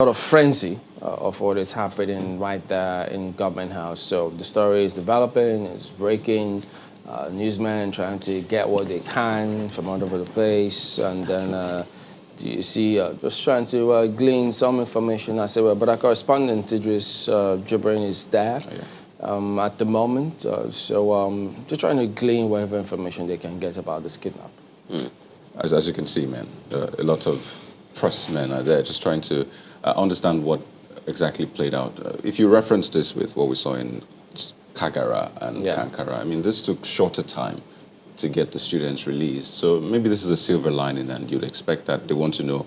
lot of frenzy of what is happening right there in Government House. So the story is developing, it's breaking, newsmen trying to get what they can from all over the place, and then do you see just trying to glean some information. I say, well, but our correspondent Idris Jibrin is there at the moment, just trying to glean whatever information they can get about this kidnap. As you can see, man, a lot of press men are there just trying to understand what exactly played out. If you reference this with what we saw in Kagara and Kankara, I mean, this took shorter time to get the students released. So maybe this is a silver lining, and you'd expect that they want to know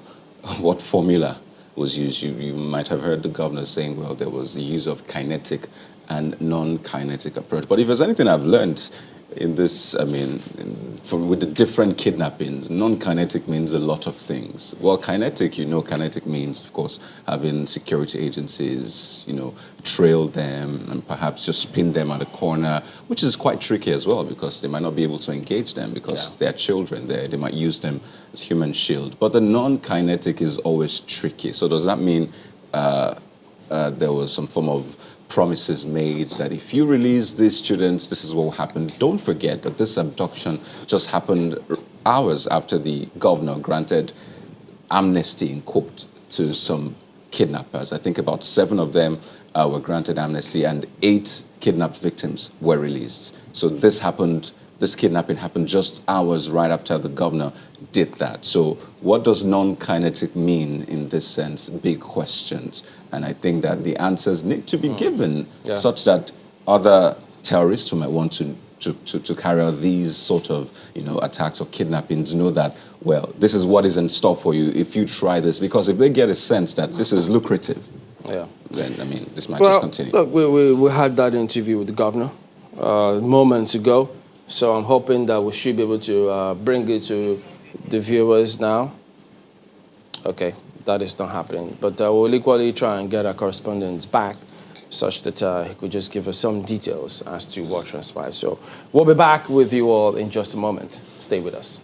what formula was used. You might have heard the governor saying, well, there was the use of kinetic and non-kinetic approach. But if there's anything I've learned in this, I mean, with the different kidnappings, non-kinetic means a lot of things. Well, kinetic, kinetic means, of course, having security agencies, trail them and perhaps just pin them at a corner, which is quite tricky as well because they might not be able to engage them because they're children there. They might use them as human shield. But the non-kinetic is always tricky. So does that mean there was some form of promises made that if you release these students, this is what will happen? Don't forget that this abduction just happened hours after the governor granted amnesty in court to some kidnappers. I think about 7 of them were granted amnesty and 8 kidnapped victims were released. So this kidnapping happened just hours right after the governor did that. So what does non-kinetic mean in this sense? Big questions. And I think that the answers need to be given such that other terrorists who might want to carry out these sort of attacks or kidnappings know that, well, this is what is in store for you if you try this. Because if they get a sense that this is lucrative, then, I mean, this might just continue. Look, we had that interview with the governor moments ago. So I'm hoping that we should be able to bring it to the viewers now. Okay, that is not happening. But we'll equally try and get our correspondents back such that he could just give us some details as to what transpired. So we'll be back with you all in just a moment. Stay with us.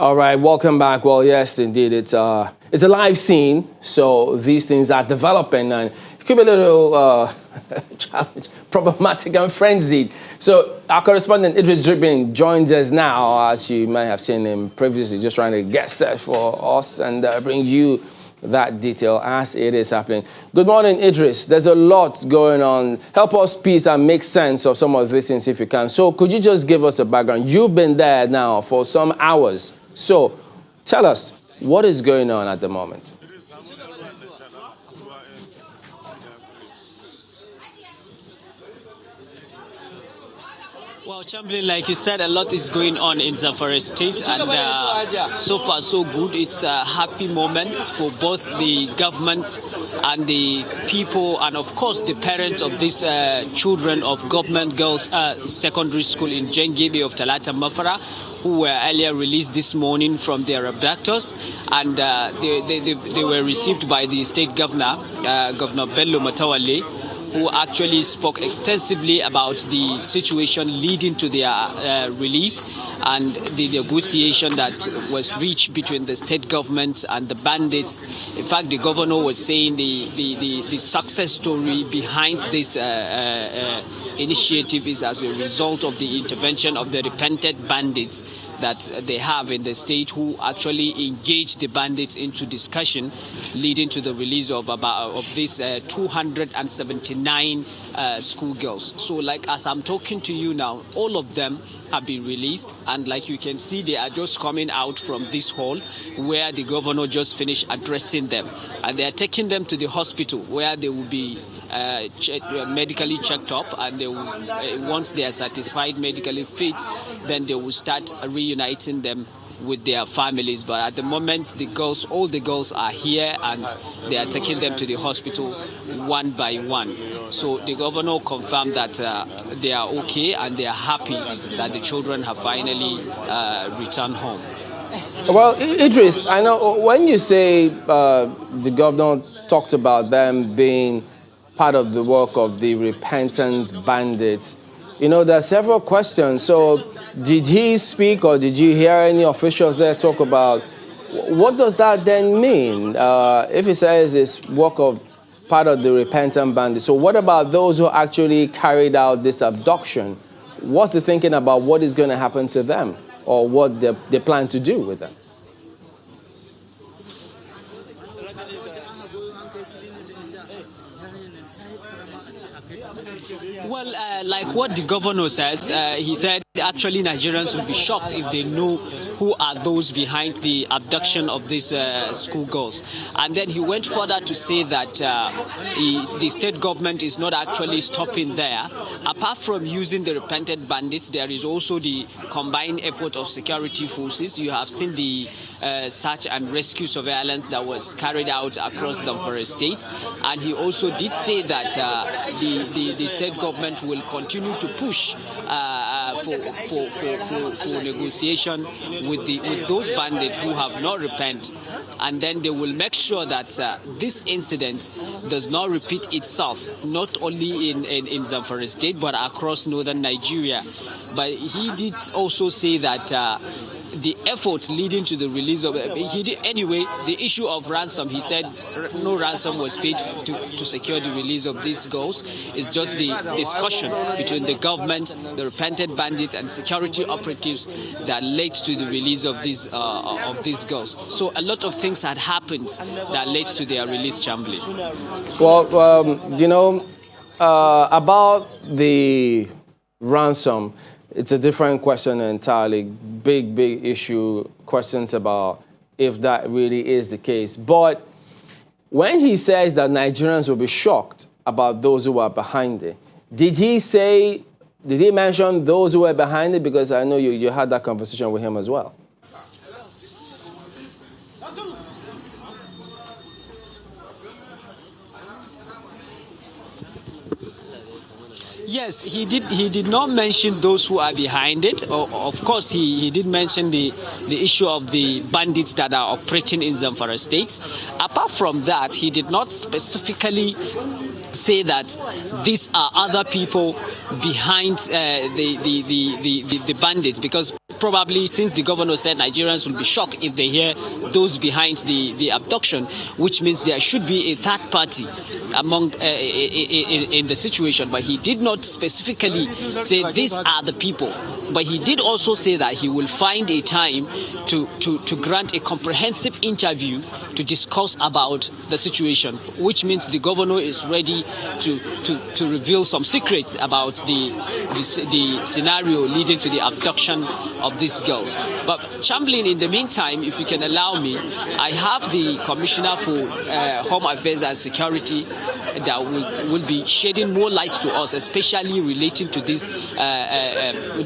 All right, welcome back. Well, yes, indeed, it's a live scene, so these things are developing, and it could be a little challenge, problematic and frenzied. So our correspondent Idris Dribbin joins us now, as you might have seen him previously, just trying to get set for us and bring you that detail as it is happening. Good morning, Idris. There's a lot going on. Help us piece and make sense of some of these things if you can. So could you just give us a background? You've been there now for some hours. So tell us, what is going on at the moment? Well, Chamberlain, like you said, a lot is going on in Zamfara State, and so far so good. It's a happy moment for both the government and the people, and of course the parents of these children of government girls secondary school in Jengebe of Talata Mafara, who were earlier released this morning from their abductors, and they were received by the state governor, Governor Bello Matawale, who actually spoke extensively about the situation leading to their release and the negotiation that was reached between the state government and the bandits. In fact, the governor was saying the success story behind this initiative is as a result of the intervention of the repented bandits that they have in the state, who actually engaged the bandits into discussion, leading to the release of these 279 schoolgirls. So, like as I'm talking to you now, all of them have been released, and like you can see, they are just coming out from this hall where the governor just finished addressing them, and they are taking them to the hospital where they will be medically checked up, and they will, once they are satisfied medically fit, then they will start reuniting them with their families. But at the moment, all the girls are here, and they are taking them to the hospital one by one. So the governor confirmed that they are okay, and they are happy that the children have finally returned home. Well, Idris, I know when you say the governor talked about them being part of the work of the repentant bandits, you know, there are several questions. So did he speak, or did you hear any officials there talk about what does that then mean? If he says it's work of part of the repentant bandits, so what about those who actually carried out this abduction? What's the thinking about what is going to happen to them, or what they plan to do with them? Well, like what the governor says, he said actually Nigerians will be shocked if they know who are those behind the abduction of these schoolgirls. And then he went further to say that the state government is not actually stopping there. Apart from using the repented bandits, there is also the combined effort of security forces. You have seen the search and rescue surveillance that was carried out across Zamfara State. And he also did say that the state government will continue to push for negotiation with those bandits who have not repented, and then they will make sure that this incident does not repeat itself, not only in Zamfara State but across northern Nigeria. But he did also say that the effort leading to the release of anyway, the issue of ransom, he said no ransom was paid to secure the release of these girls. It's just the discussion between the government, the repented bandits, and security operatives that led to the release of these girls. So a lot of things had happened that led to their release, Chamberlain. Well, you know, about the ransom, it's a different question entirely. Big issue, questions about if that really is the case. But when he says that Nigerians will be shocked about those who are behind it, did he mention those who were behind it? Because I know you had that conversation with him as well. Yes, he did not mention those who are behind it. Of course, he did mention the issue of the bandits that are operating in Zamfara State. Apart from that, he did not specifically say that these are other people behind the bandits, because probably, since the governor said Nigerians will be shocked if they hear those behind the abduction, which means there should be a third party among in the situation. But he did not specifically say these are the people. But he did also say that he will find a time to grant a comprehensive interview to discuss about the situation, which means the governor is ready to reveal some secrets about the scenario leading to the abduction of these girls. But Chamberlain, in the meantime, if you can allow me, I have the Commissioner for Home Affairs and Security that will be shedding more light to us, especially relating to this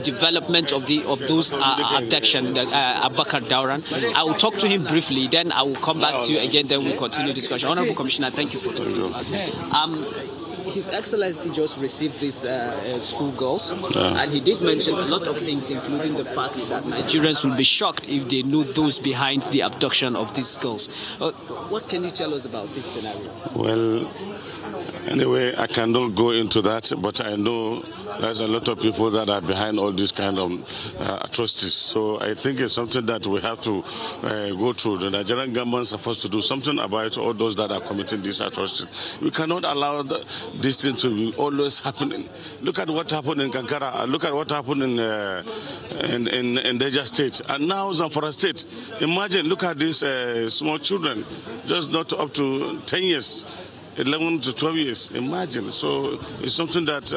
development of those abduction, Abubakar Dauran. I will talk to him briefly, then I will come back to you again, then we'll continue discussion. Honorable Commissioner, thank you for talking to us. His Excellency just received these schoolgirls, and he did mention a lot of things, including the fact that Nigerians will be shocked if they know those behind the abduction of these girls. What can you tell us about this scenario? Well, anyway, I cannot go into that, but I know there's a lot of people that are behind all these kind of atrocities. So I think it's something that we have to go through. The Nigerian government is supposed to do something about all those that are committing these atrocities. We cannot allow this thing to be always happening. Look at what happened in Kankara. Look at what happened in Niger State. And now Zamfara State. Imagine, look at these small children, just not up to 10 years. 11 to 12 years, imagine. So it's something that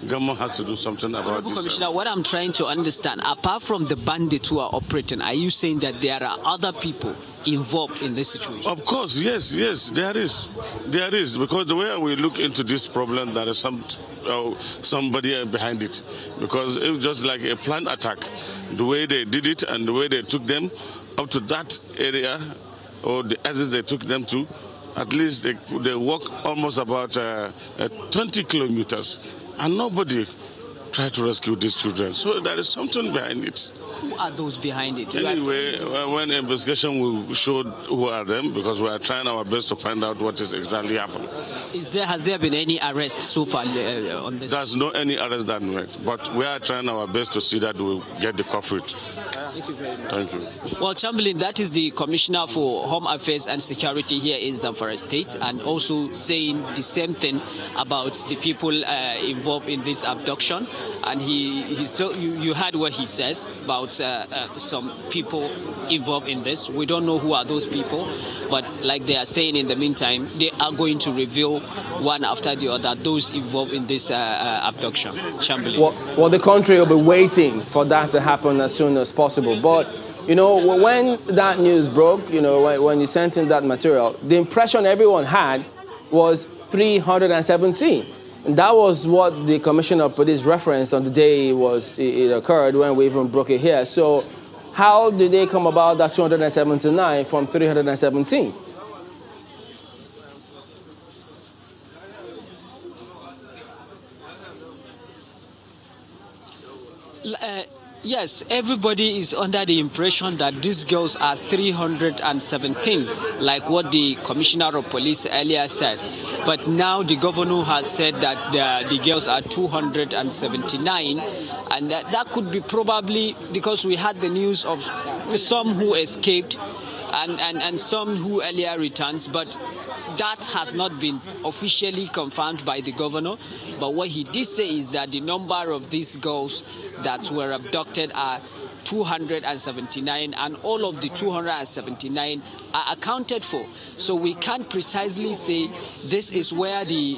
government has to do something about this. Commissioner, what I'm trying to understand, apart from the bandits who are operating, are you saying that there are other people involved in this situation? Of course, yes, there is. There is, because the way we look into this problem, there is somebody behind it. Because it's just like a planned attack. The way they did it and the way they took them up to that area, or the assets they took them to, at least they walk almost about 20 kilometers, and nobody tried to rescue these children. So there is something behind it. Who are those behind it? Anyway, when investigation will show who are them, because we are trying our best to find out what is exactly happening. Has there been any arrest so far on this? There's no any arrest that made, but we are trying our best to see that we get the culprit. Thank you very much. Thank you. Well, Chamberlain, that is the Commissioner for Home Affairs and Security here in Zamfara State, and also saying the same thing about the people involved in this abduction. And you heard what he says about some people involved in this. We don't know who are those people, but like they are saying, in the meantime, they are going to reveal one after the other those involved in this abduction. Chamberlain. Well, the country will be waiting for that to happen as soon as possible. But, you know, when that news broke, you know, when you sent in that material, the impression everyone had was 317. And that was what the Commissioner of Police referenced on the day it occurred, when we even broke it here. So how did they come about that 279 from 317? Yes, everybody is under the impression that these girls are 317, like what the Commissioner of Police earlier said. But now the governor has said that the girls are 279, and that could be probably because we had the news of some who escaped and some who earlier returned, but that has not been officially confirmed by the governor. But what he did say is that the number of these girls that were abducted are 279, and all of the 279 are accounted for. So we can't precisely say this is where the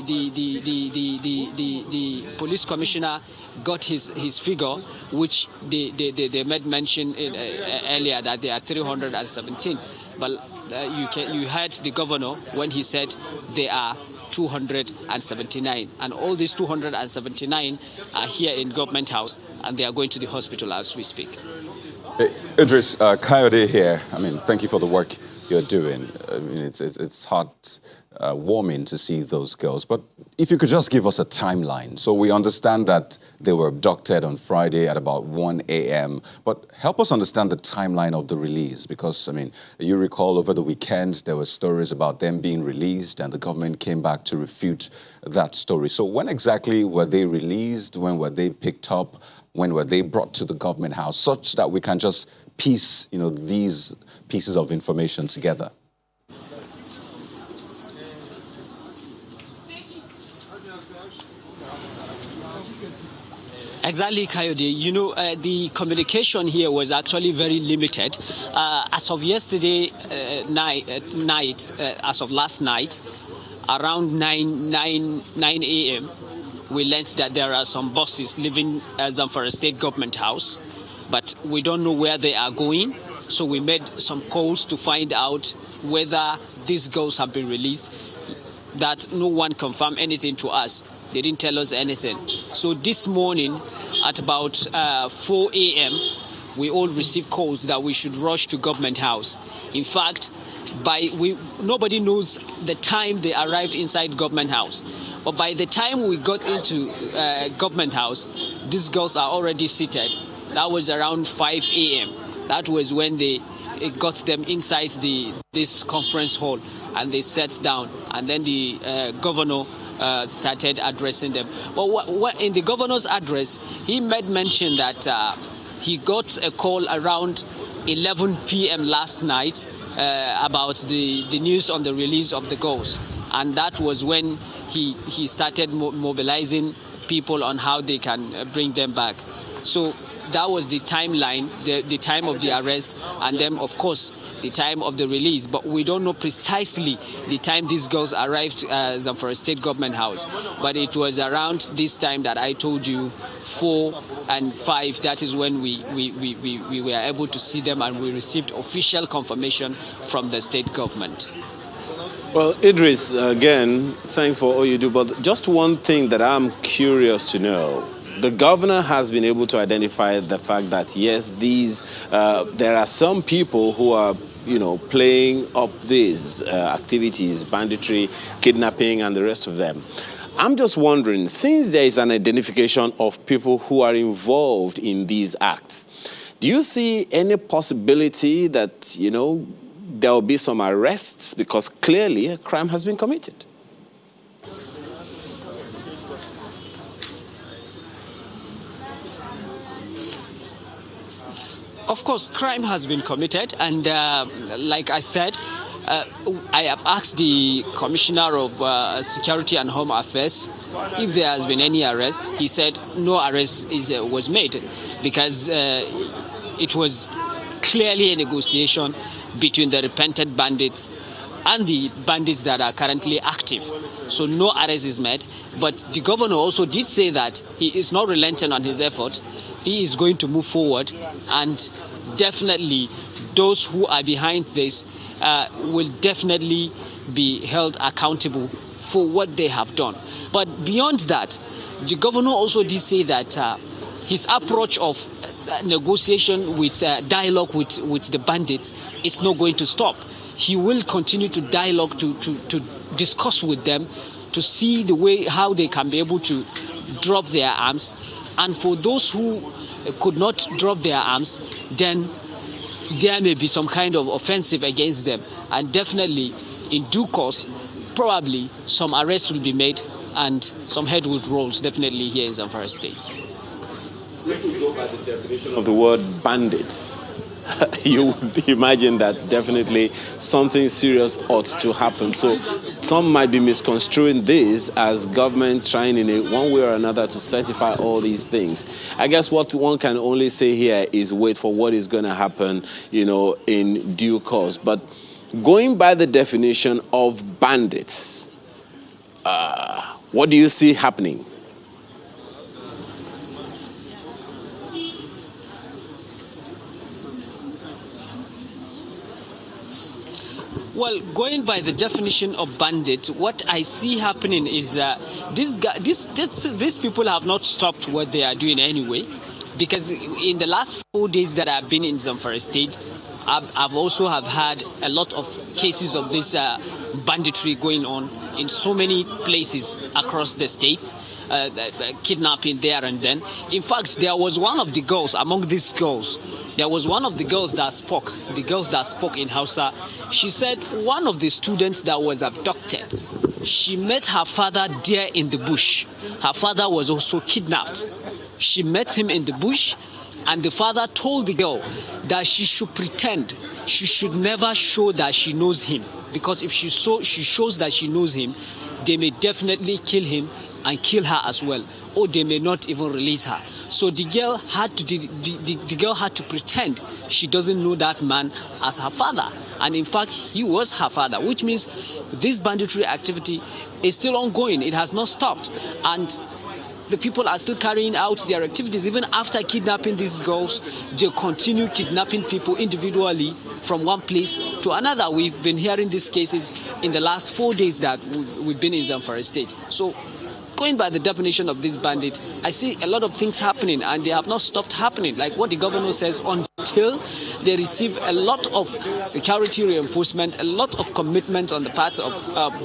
police commissioner got his figure, which they made mention earlier that there are 317. But you heard the governor when he said there are 279, and all these 279 are here in Government House, and they are going to the hospital as we speak. Idris, Coyote here. I mean, thank you for the work you're doing. I mean, it's heart-warming to see those girls. But if you could just give us a timeline. So we understand that they were abducted on Friday at about 1 a.m. But help us understand the timeline of the release. Because, I mean, you recall over the weekend, there were stories about them being released and the government came back to refute that story. So when exactly were they released? When were they picked up? When were they brought to the government house? Such that we can just piece, these pieces of information together. Exactly, Kayode. The communication here was actually very limited. As of yesterday night, as of last night, around 9 a.m., we learned that there are some buses leaving Zamfara State Government House, but we don't know where they are going. So we made some calls to find out whether these girls have been released. That no one confirmed anything to us. They didn't tell us anything. So this morning at about 4 a.m., we all received calls that we should rush to Government House. In fact, nobody knows the time they arrived inside Government House. But by the time we got into Government House, these girls are already seated. That was around 5 a.m. That was when they got them inside this conference hall and they sat down. And then the governor started addressing them. But in the governor's address, he made mention that he got a call around 11 p.m. last night about the news on the release of the girls. And that was when he started mobilizing people on how they can bring them back. So that was the timeline, the time of the arrest, and then, of course, the time of the release. But we don't know precisely the time these girls arrived at Zamfara State Government House. But it was around this time that I told you, 4 and 5. That is when we were able to see them, and we received official confirmation from the state government. Well, Idris, again, thanks for all you do. But just one thing that I'm curious to know. The governor has been able to identify the fact that, yes, there are some people who are, playing up these activities, banditry, kidnapping, and the rest of them. I'm just wondering, since there is an identification of people who are involved in these acts, do you see any possibility that, there will be some arrests because clearly a crime has been committed? Of course, crime has been committed, and like I said, I have asked the Commissioner of Security and Home Affairs if there has been any arrest. He said no arrest was made because it was clearly a negotiation between the repentant bandits and the bandits that are currently active. So no arrest is made, but the governor also did say that he is not relenting on his effort. He is going to move forward, and definitely those who are behind this will definitely be held accountable for what they have done. But beyond that, the governor also did say that his approach of negotiation with dialogue with the bandits is not going to stop. He will continue to dialogue, to discuss with them, to see the way how they can be able to drop their arms. And for those who could not drop their arms, then there may be some kind of offensive against them. And definitely, in due course, probably some arrests will be made and some head will roll definitely here in Zamfara State. If we go by the definition of the word bandits, you would imagine that definitely something serious ought to happen. So some might be misconstruing this as government trying in one way or another to certify all these things. I guess what one can only say here is wait for what is going to happen, in due course. But going by the definition of bandits, what do you see happening? Well, going by the definition of bandit, what I see happening is these people have not stopped what they are doing anyway, because in the last 4 days that I've been in Zamfara State, I've also have had a lot of cases of this banditry going on in so many places across the states. Kidnapping there and then. In fact, there was one of the girls, among these girls, there was one of the girls that spoke, in Hausa. She said one of the students that was abducted, she met her father there in the bush. Her father was also kidnapped. She met him in the bush, and the father told the girl that she should pretend, she should never show that she knows him, because if she shows that she knows him, they may definitely kill him and kill her as well, or they may not even release her. So the girl had to pretend she doesn't know that man as her father, and in fact he was her father, which means this banditry activity is still ongoing. It has not stopped, and the people are still carrying out their activities. Even after kidnapping these girls, they continue kidnapping people individually from one place to another. We've been hearing these cases in the last 4 days that we've been in Zamfara State. So, going by the definition of this bandit, I see a lot of things happening, and they have not stopped happening. Like what the governor says, until they receive a lot of security reinforcement, a lot of commitment on the part of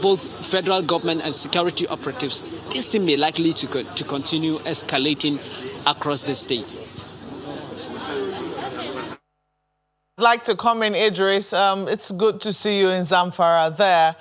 both federal government and security operatives, this thing may likely to continue escalating across the states. I'd like to come in, Idris. It's good to see you in Zamfara there.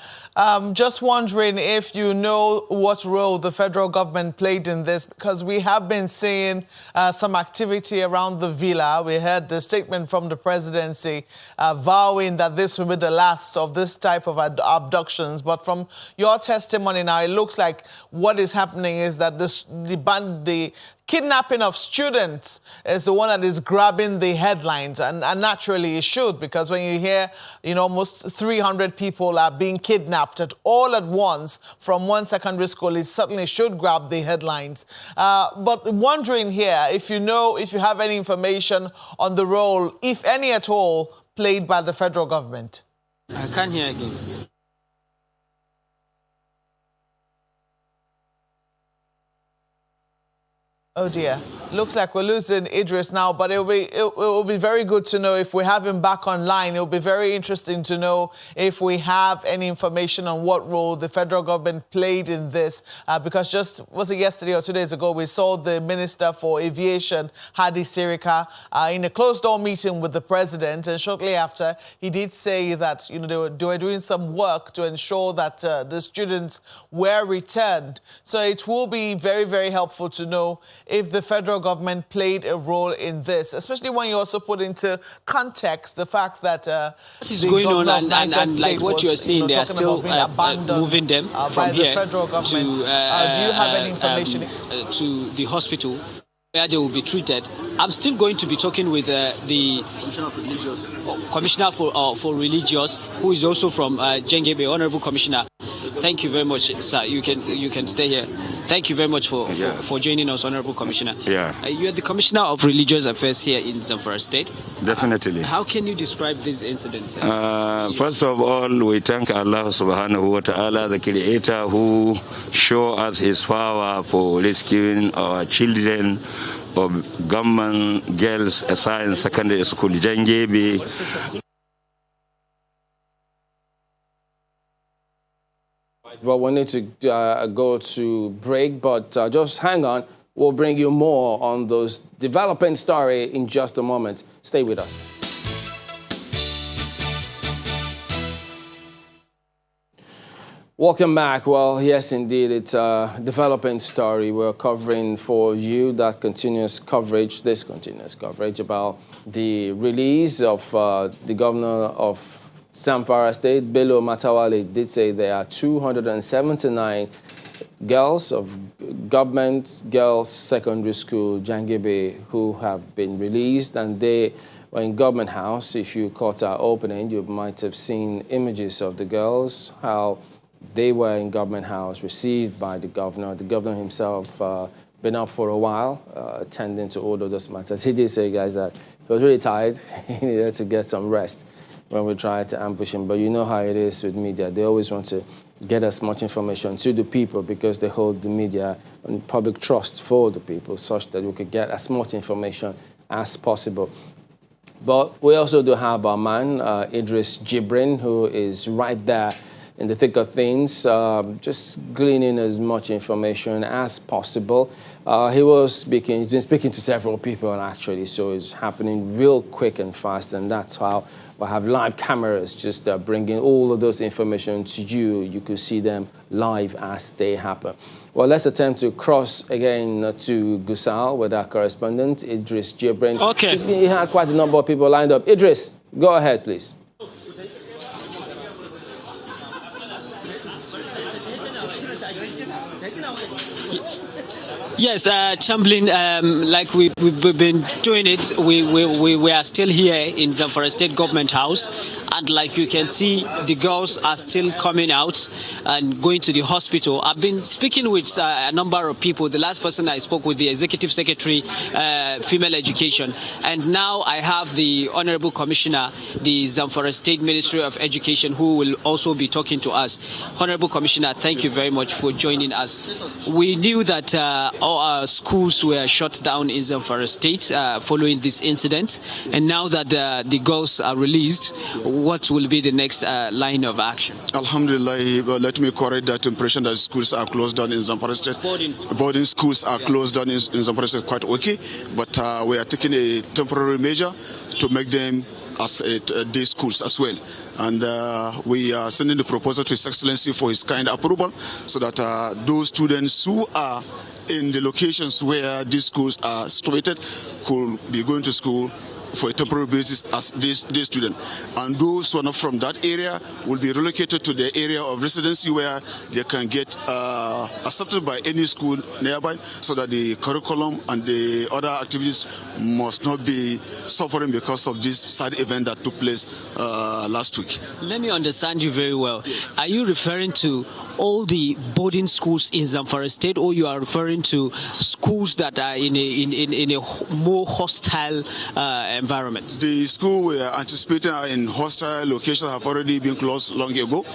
Just wondering if you know what role the federal government played in this, because we have been seeing some activity around the villa. We heard the statement from the presidency vowing that this will be the last of this type of abductions. But from your testimony now, it looks like what is happening is that the kidnapping of students is the one that is grabbing the headlines, and naturally it should, because when you hear, almost 300 people are being kidnapped all at once from one secondary school, it certainly should grab the headlines. But wondering here if you have any information on the role, if any at all, played by the federal government. I can't hear again. Oh dear, looks like we're losing Idris now, but it will be very good to know if we have him back online. It will be very interesting to know if we have any information on what role the federal government played in this, because was it yesterday or 2 days ago, we saw the Minister for Aviation, Hadi Sirika, in a closed-door meeting with the president, and shortly after, he did say that they were doing some work to ensure that the students were returned. So it will be very, very helpful to know if the federal government played a role in this, especially when you also put into context the fact that what is going on, and like what you're saying, they are still moving them from here the federal government. to do you have any information to the hospital where they will be treated? I'm still going to be talking with the Commissioner for Religious, who is also from Jengebe, Honorable Commissioner. Thank you very much, sir. You can stay here. Thank you very much for joining us, Honorable Commissioner. Yeah. You are the Commissioner of Religious Affairs here in Zamfara State. Definitely. How can you describe this incident? First of all, we thank Allah subhanahu wa ta'ala, the Creator, who show us His power for rescuing our children of government girls assigned secondary school Jangebe. Well, we need to go to break, but just hang on. We'll bring you more on those developing story in just a moment. Stay with us. Welcome back. Well, yes, indeed, it's a developing story. We're covering for you this continuous coverage about the release of the governor of Zamfara State, Bello Matawale, did say there are 279 girls of government girls secondary school, Jangebe, who have been released, and they were in Government House. If you caught our opening, you might have seen images of the girls, how they were in Government House, received by the governor. The governor himself been up for a while, attending to all of those matters. He did say, guys, that he was really tired. He needed to get some rest when we tried to ambush him. But you know how it is with media. They always want to get as much information to the people because they hold the media and public trust for the people such that we could get as much information as possible. But we also do have our man, Idris Jibrin, who is right there in the thick of things, just gleaning as much information as possible. He's been speaking to several people actually, so it's happening real quick and fast, and that's how we have live cameras just bringing all of those information to you. You could see them live as they happen. Well, let's attempt to cross again to Gusau with our correspondent, Idris Jibrin. Okay. He had quite a number of people lined up. Idris, go ahead, please. Yes, Chamberlain, like we've been doing it, we are still here in Zamfara State Government House, and like you can see, the girls are still coming out and going to the hospital. I've been speaking with a number of people. The last person I spoke with, the Executive Secretary, Female Education, and now I have the Honorable Commissioner, the Zamfara State Ministry of Education, who will also be talking to us. Honorable Commissioner, thank you very much for joining us. We knew that all our schools were shut down in Zamfara State following this incident, and now that the girls are released, what will be the next line of action? Alhamdulillah, let me correct that impression that schools are closed down in Zamfara State. Boarding schools are closed down in Zamfara State, quite okay, but we are taking a temporary measure to make them as day schools as well. And we are sending the proposal to His Excellency for his kind approval, so that those students who are in the locations where these schools are situated could be going to school for a temporary basis as day student. And those who are not from that area will be relocated to the area of residency where they can get accepted by any school nearby, so that the curriculum and the other activities must not be suffering because of this sad event that took place last week. Let me understand you very well. Are you referring to all the boarding schools in Zamfara State, or you are referring to schools that are in a more hostile environment? The school we are anticipating are in hostile locations have already been closed long ago.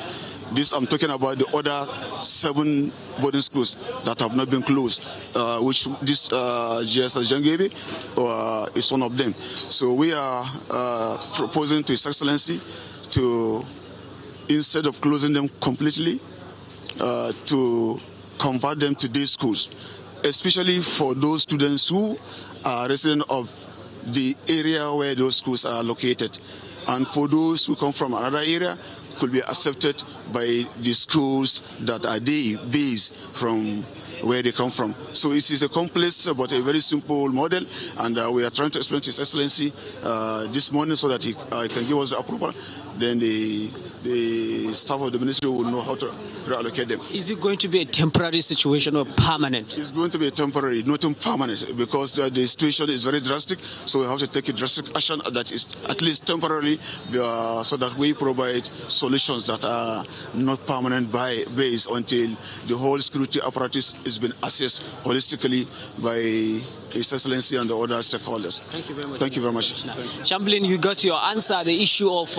This I'm talking about the other 7 boarding schools that have not been closed, which this GSS Jangebe is one of them. So we are proposing to His Excellency to, instead of closing them completely, to convert them to day schools, especially for those students who are residents of the area where those schools are located, and for those who come from another area could be accepted by the schools that are day based from where they come from. So it is a complex but a very simple model, and we are trying to explain to His Excellency this morning so that he can give us the approval. Then the staff of the ministry will know how to reallocate them. Is it going to be a temporary situation or permanent? It's going to be a temporary, not permanent, because the situation is very drastic. So we have to take a drastic action that is at least temporarily, so that we provide solutions that are not permanent based until the whole security apparatus has been assessed holistically by His Excellency and the other stakeholders. Thank you very much. Thank you very much. Chamberlain, you got your answer. The issue of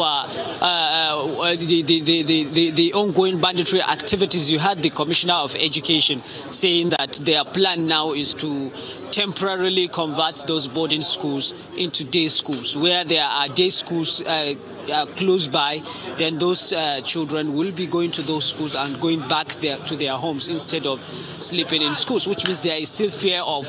the ongoing banditry activities. You had the Commissioner of Education saying that their plan now is to temporarily convert those boarding schools into day schools. Where there are day schools close by, then those children will be going to those schools and going back to their homes instead of sleeping in schools, which means there is still fear of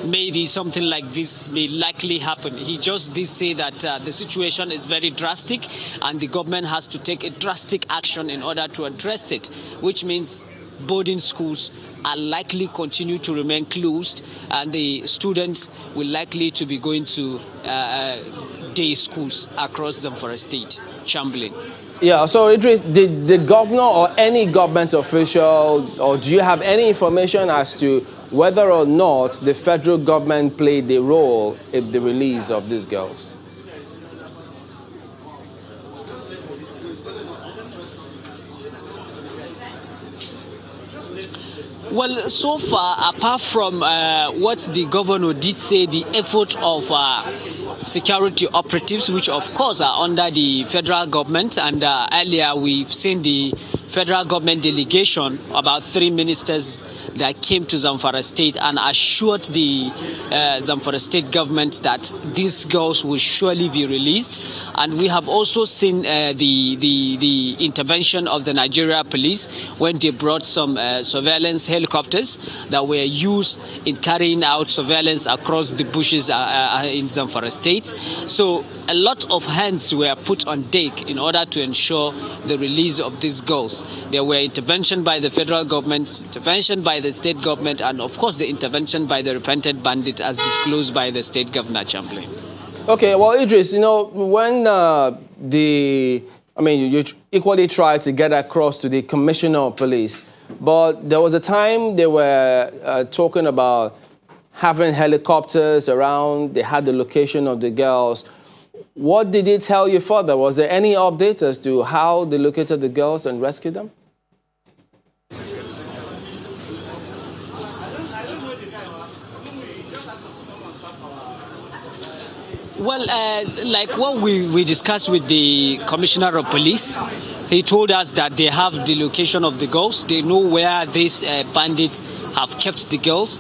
maybe something like this may likely happen. He just did say that the situation is very drastic and the government has to take a drastic action in order to address it, which means boarding schools are likely continue to remain closed and the students will likely to be going to day schools across Zamfara State. Chamberlain. Yeah, so Idris, did the governor or any government official, or do you have any information as to whether or not the federal government played a role in the release of these girls? Well, so far, apart from what the governor did say, the effort of security operatives, which of course are under the federal government, and earlier we've seen the federal government delegation, about 3 ministers that came to Zamfara State and assured the Zamfara State government that these girls will surely be released. And we have also seen the intervention of the Nigeria police when they brought some surveillance helicopters that were used in carrying out surveillance across the bushes in Zamfara State. So a lot of hands were put on deck in order to ensure the release of these girls. There were intervention by the federal government, intervention by the state government, and of course the intervention by the repentant bandit as disclosed by the state governor Chamberlain. Okay, well, Idris, you know, when you equally tried to get across to the commissioner of police, but there was a time they were talking about having helicopters around, they had the location of the girls. What did he tell you further? Was there any update as to how they located the girls and rescued them? Well, like what we discussed with the commissioner of police, he told us that they have the location of the girls. They know where these bandits have kept the girls,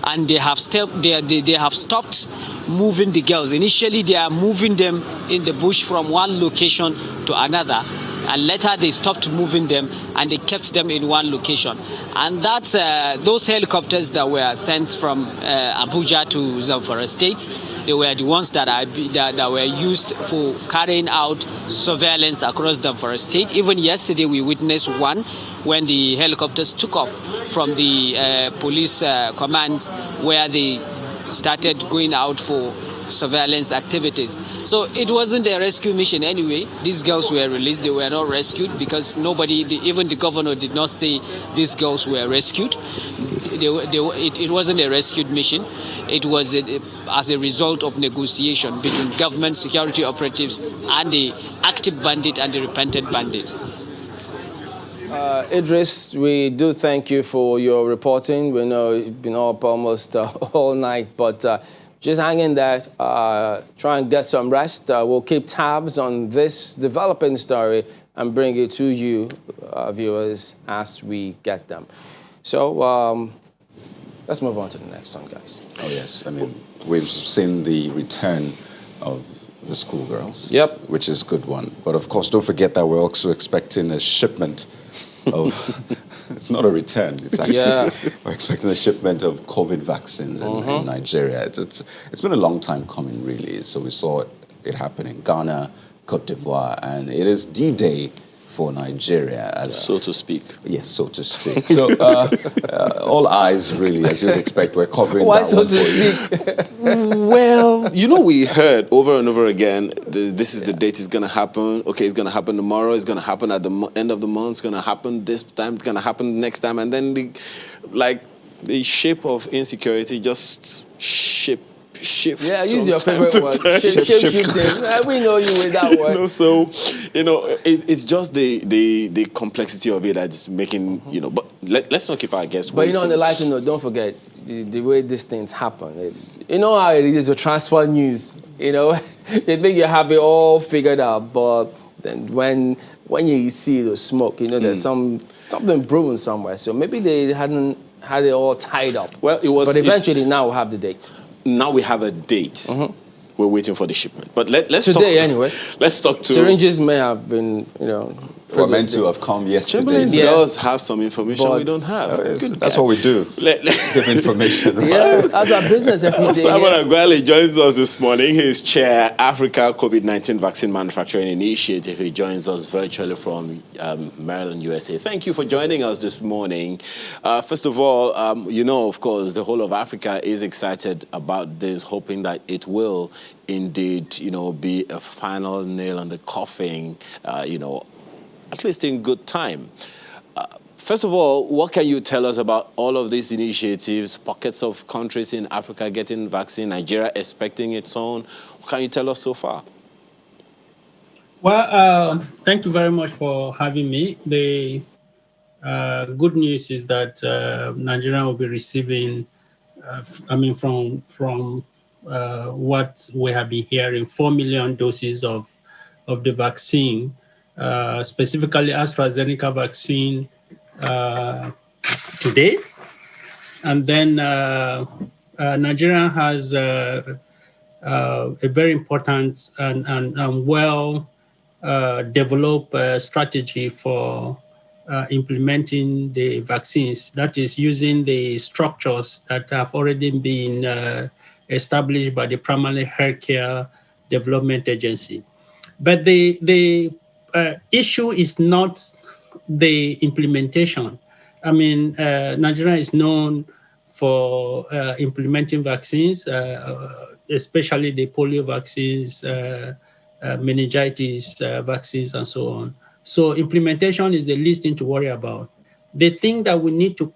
and they have stopped moving the girls. Initially, they are moving them in the bush from one location to another, and later they stopped moving them and they kept them in one location. And that's those helicopters that were sent from Abuja to Zamfara State. They were the ones that were used for carrying out surveillance across Zamfara State. Even yesterday, we witnessed one when the helicopters took off from the police command, where they started going out for surveillance activities. So it wasn't a rescue mission anyway. These girls were released. They were not rescued because even the governor did not say these girls were rescued. It wasn't a rescued mission. It was as a result of negotiation between government security operatives and the active bandit and the repentant bandits. Idris, we do thank you for your reporting. We know you've been up almost all night, but just hang in there, try and get some rest. We'll keep tabs on this developing story and bring it to you, viewers, as we get them. So let's move on to the next one, guys. Oh, yes. I mean, we've seen the return of the schoolgirls. Yep. Which is a good one. But, of course, don't forget that we're also expecting a shipment of... It's not a return. It's actually we're expecting a shipment of COVID vaccines in Nigeria. It's been a long time coming, really. So we saw it happen in Ghana, Cote d'Ivoire, and it is D-Day for Nigeria, so to speak. Yes, so to speak. So all eyes, really, as you'd expect, we're covering Why that so one to for speak? Well, you know, we heard over and over again, this is the date it's going to happen. Okay, it's going to happen tomorrow. It's going to happen at the end of the month. It's going to happen this time. It's going to happen next time. And then, the shape of insecurity just shifts. Yeah, use your favorite word. Shape-shifting. We know you with that word. It's just the complexity of it that's making, but let's not keep our guests waiting. But on the lighter note, don't forget, the way these things happen is, you know how it is with transfer news, you think you have it all figured out, but then when you see the smoke, there's something brewing somewhere. So maybe they hadn't had it all tied up. Well, but eventually now we'll have the date. Now we have a date. We're waiting for the shipment. But let's today talk, anyway. Let's talk to syringes may have been, were meant to have come yesterday. Chamberlain does have some information we don't have. That's what we do. Give information. Right? Yeah, that's our business every day. Simon Aguali joins us this morning. He's chair Africa COVID-19 Vaccine Manufacturing Initiative. He joins us virtually from Maryland, USA. Thank you for joining us this morning. First of all, of course, the whole of Africa is excited about this, hoping that it will indeed, be a final nail on the coffin, at least in good time. First of all, what can you tell us about all of these initiatives, pockets of countries in Africa getting vaccine, Nigeria expecting its own? What can you tell us so far? Well, thank you very much for having me. The good news is that Nigeria will be receiving, from what we have been hearing, 4 million doses of the vaccine specifically AstraZeneca vaccine today. And then Nigeria has a very important and well developed strategy for implementing the vaccines. That is using the structures that have already been established by the Primary Healthcare Development Agency. But the issue is not the implementation. I mean, Nigeria is known for implementing vaccines, especially the polio vaccines, meningitis vaccines, and so on. So implementation is the least thing to worry about. The thing that we need to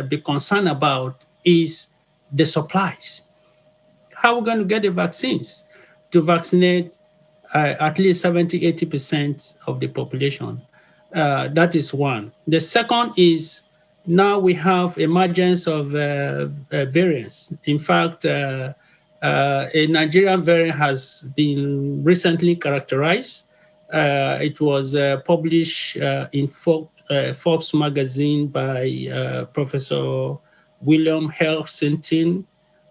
be concerned about is the supplies. How are we going to get the vaccines to vaccinate at least 70–80% of the population? That is one. The second is now we have emergence of variants. In fact, a Nigerian variant has been recently characterized. It was published in Forbes magazine by Professor William Helsinton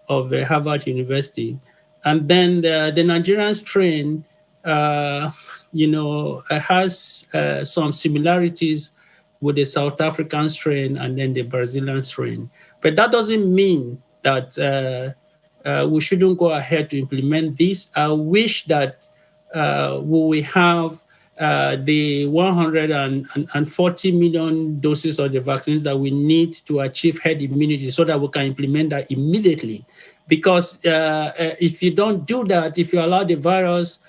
of Harvard University. And then the Nigerian strain has some similarities with the South African strain and then the Brazilian strain. But that doesn't mean that we shouldn't go ahead to implement this. I wish that we have the 140 million doses of the vaccines that we need to achieve herd immunity so that we can implement that immediately. Because if you don't do that, if you allow the virus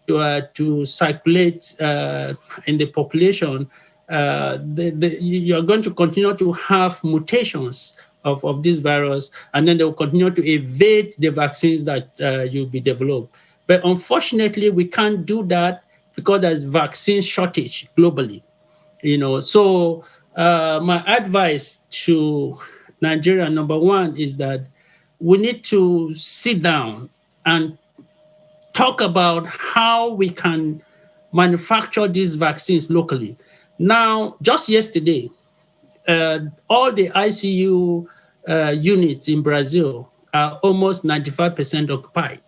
to circulate in the population, you're going to continue to have mutations of this virus, and then they will continue to evade the vaccines that you'll be developed. But unfortunately, we can't do that because there's vaccine shortage globally. So my advice to Nigeria, number one, is that we need to sit down and talk about how we can manufacture these vaccines locally. Now, just yesterday, all the ICU units in Brazil are almost 95% occupied.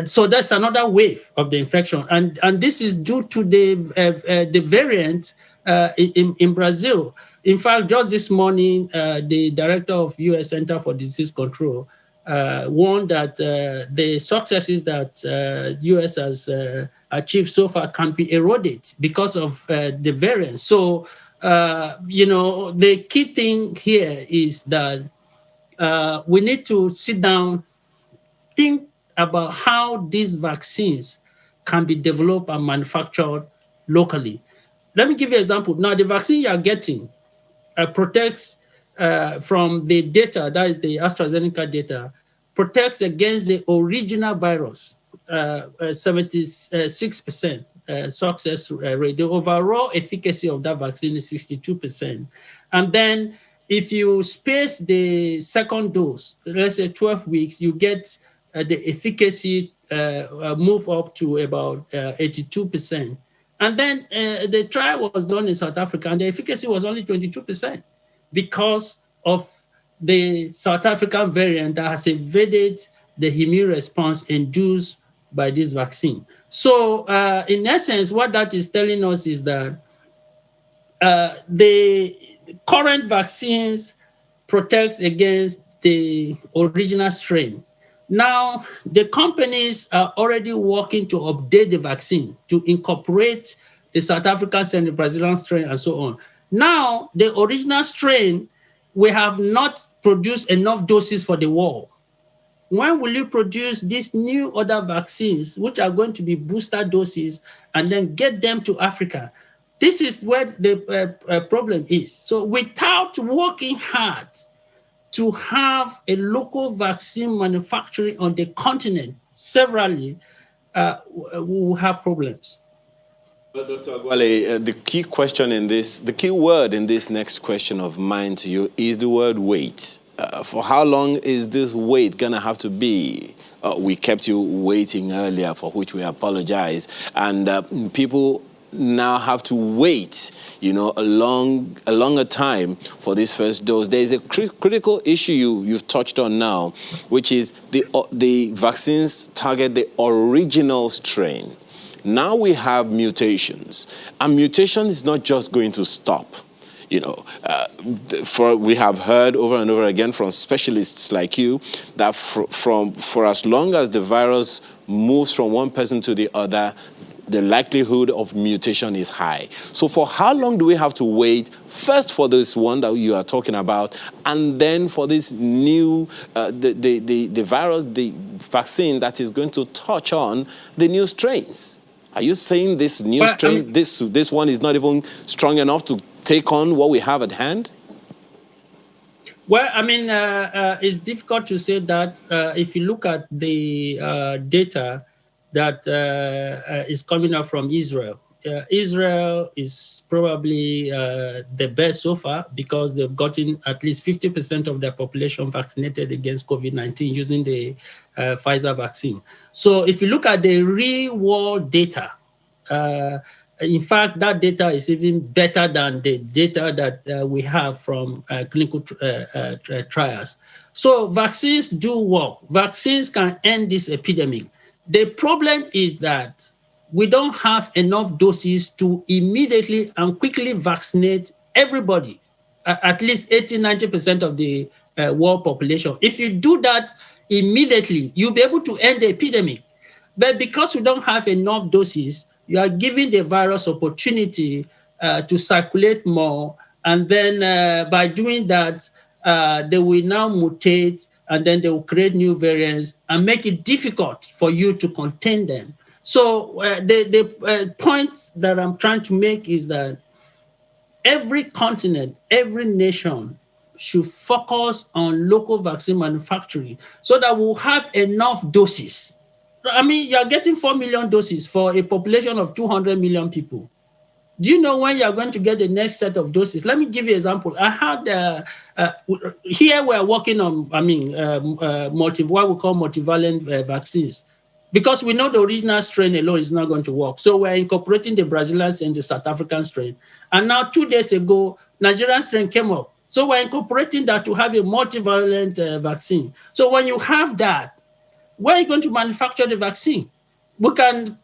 So that's another wave of the infection. And this is due to the variant in Brazil. In fact, just this morning, the director of U.S. Center for Disease Control warned that the successes that U.S. has achieved so far can be eroded because of the variant. So, the key thing here is that we need to sit down, think about how these vaccines can be developed and manufactured locally. Let me give you an example. Now, the vaccine you are getting protects from the data, that is the AstraZeneca data, protects against the original virus, 76% success rate. The overall efficacy of that vaccine is 62%. And then if you space the second dose, let's say 12 weeks, you get the efficacy move up to about 82%. And then the trial was done in South Africa, and the efficacy was only 22% because of the South African variant that has evaded the immune response induced by this vaccine. So in essence, what that is telling us is that the current vaccines protect against the original strain. Now, the companies are already working to update the vaccine to incorporate the South African strain, the Brazilian strain, and so on. Now, the original strain, we have not produced enough doses for the world. When will you produce these new other vaccines, which are going to be booster doses, and then get them to Africa? This is where the problem is. So without working hard to have a local vaccine manufacturing on the continent severally, we will have problems. But Dr. Agwale, the key word in this next question of mine to you is the word wait. For how long is this wait going to have to be? We kept you waiting earlier, for which we apologize. And people now have to wait, a longer time for this first dose. There is a critical issue you've touched on now, which is the vaccines target the original strain. Now we have mutations, and mutation is not just going to stop. We have heard over and over again from specialists like you that for as long as the virus moves from one person to the other, the likelihood of mutation is high. So for how long do we have to wait, first for this one that you are talking about, and then for this new, the virus, the vaccine that is going to touch on the new strains? Are you saying this new strain, this one is not even strong enough to take on what we have at hand? Well, it's difficult to say that. If you look at the data that is coming out from Israel. Israel is probably the best so far because they've gotten at least 50% of their population vaccinated against COVID-19 using the Pfizer vaccine. So if you look at the real world data, in fact, that data is even better than the data that we have from clinical trials. So vaccines do work. Vaccines can end this epidemic. The problem is that we don't have enough doses to immediately and quickly vaccinate everybody, at least 80-90% of the world population. If you do that immediately, you'll be able to end the epidemic. But because we don't have enough doses, you are giving the virus opportunity to circulate more. And then by doing that, they will now mutate, and then they will create new variants and make it difficult for you to contain them. So the point that I'm trying to make is that every continent, every nation should focus on local vaccine manufacturing so that we'll have enough doses. I mean, you're getting 4 million doses for a population of 200 million people. Do you know when you're going to get the next set of doses? Let me give you an example. I had, here we're working on, what we call multivalent vaccines, because we know the original strain alone is not going to work. So we're incorporating the Brazilian and the South African strain. And now 2 days ago, Nigerian strain came up. So we're incorporating that to have a multivalent vaccine. So when you have that, where are you going to manufacture the vaccine? We can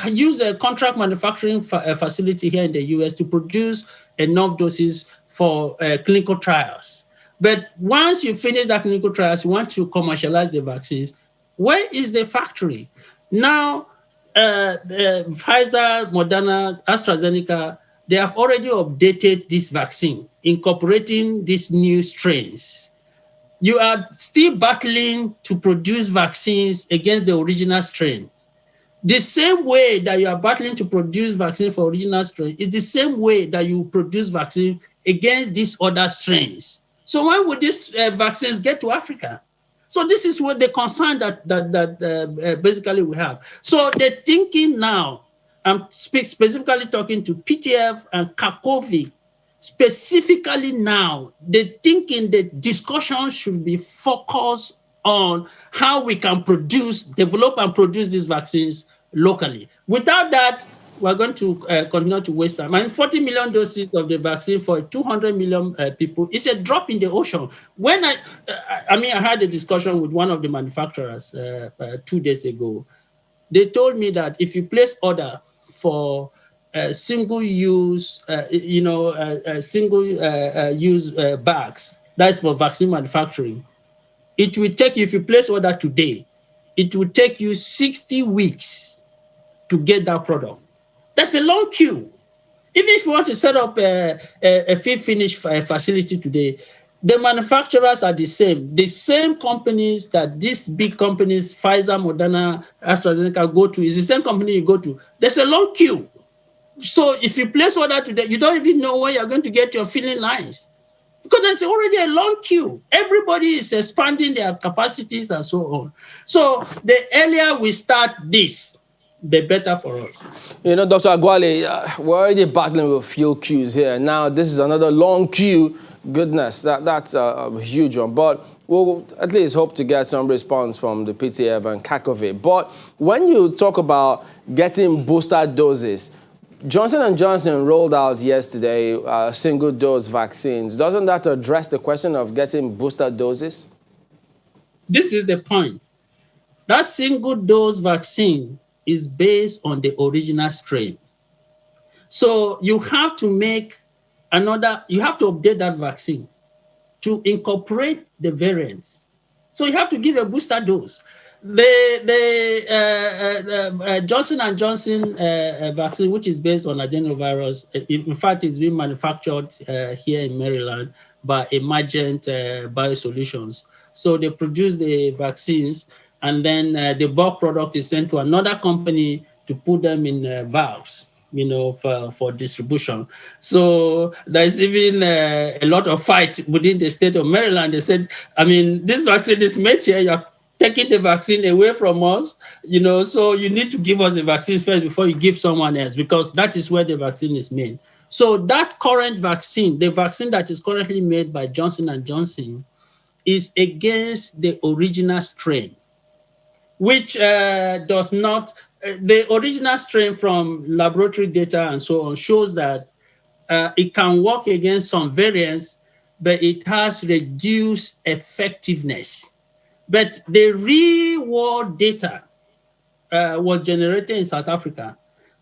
use a contract manufacturing facility here in the US to produce enough doses for clinical trials. But once you finish that clinical trials, you want to commercialize the vaccines, where is the factory? Now, Pfizer, Moderna, AstraZeneca, they have already updated this vaccine, incorporating these new strains. You are still battling to produce vaccines against the original strain. The same way that you are battling to produce vaccine for original strain is the same way that you produce vaccine against these other strains. So when would these vaccines get to Africa? So this is what the concern that basically we have. So the thinking now, I'm specifically talking to PTF and Kakovic, specifically now, the thinking, the discussion should be focused on how we can develop and produce these vaccines locally. Without that, we're going to continue to waste time. And 40 million doses of the vaccine for 200 million people is a drop in the ocean. When I had a discussion with one of the manufacturers 2 days ago. They told me that if you place order for single-use, use bags, that's for vaccine manufacturing, it will take you, if you place order today, it will take you 60 weeks to get that product. That's a long queue. Even if you want to set up a fill-finish facility today, the manufacturers are the same. The same companies that these big companies, Pfizer, Moderna, AstraZeneca, go to, is the same company you go to. There's a long queue. So if you place order today, you don't even know where you're going to get your filling lines, because there's already a long queue. Everybody is expanding their capacities and so on. So the earlier we start this, the better for us. Dr. Agwale, we're already battling with fuel queues here. Now this is another long queue Goodness, that's a huge one. But we'll at least hope to get some response from the PTF and Kakovi. But when you talk about getting booster doses, Johnson & Johnson rolled out yesterday single-dose vaccines. Doesn't that address the question of getting booster doses? This is the point. That single-dose vaccine is based on the original strain. So you have to make you have to update that vaccine to incorporate the variants. So you have to give a booster dose. The Johnson & Johnson vaccine, which is based on adenovirus, in fact, is being manufactured here in Maryland by Emergent Biosolutions. So they produce the vaccines, and then the bulk product is sent to another company to put them in vials, for distribution. So there's even a lot of fight within the state of Maryland. They said, this vaccine is made here, you're taking the vaccine away from us, so you need to give us the vaccine first before you give someone else, because that is where the vaccine is made. So that current vaccine, the vaccine that is currently made by Johnson & Johnson, is against the original strain, which does not, the original strain from laboratory data and so on shows that it can work against some variants, but it has reduced effectiveness. But the real world data was generated in South Africa.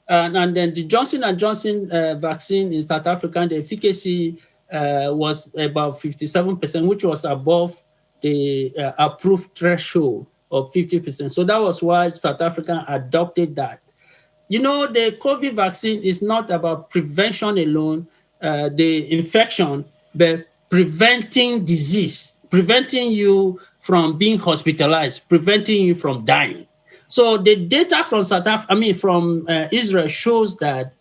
And then the Johnson & Johnson vaccine in South Africa, the efficacy was about 57%, which was above the approved threshold of 50%. So that was why South Africa adopted that. The COVID vaccine is not about prevention alone, the infection, but preventing disease, preventing you from being hospitalized, preventing you from dying. So the data from from Israel shows that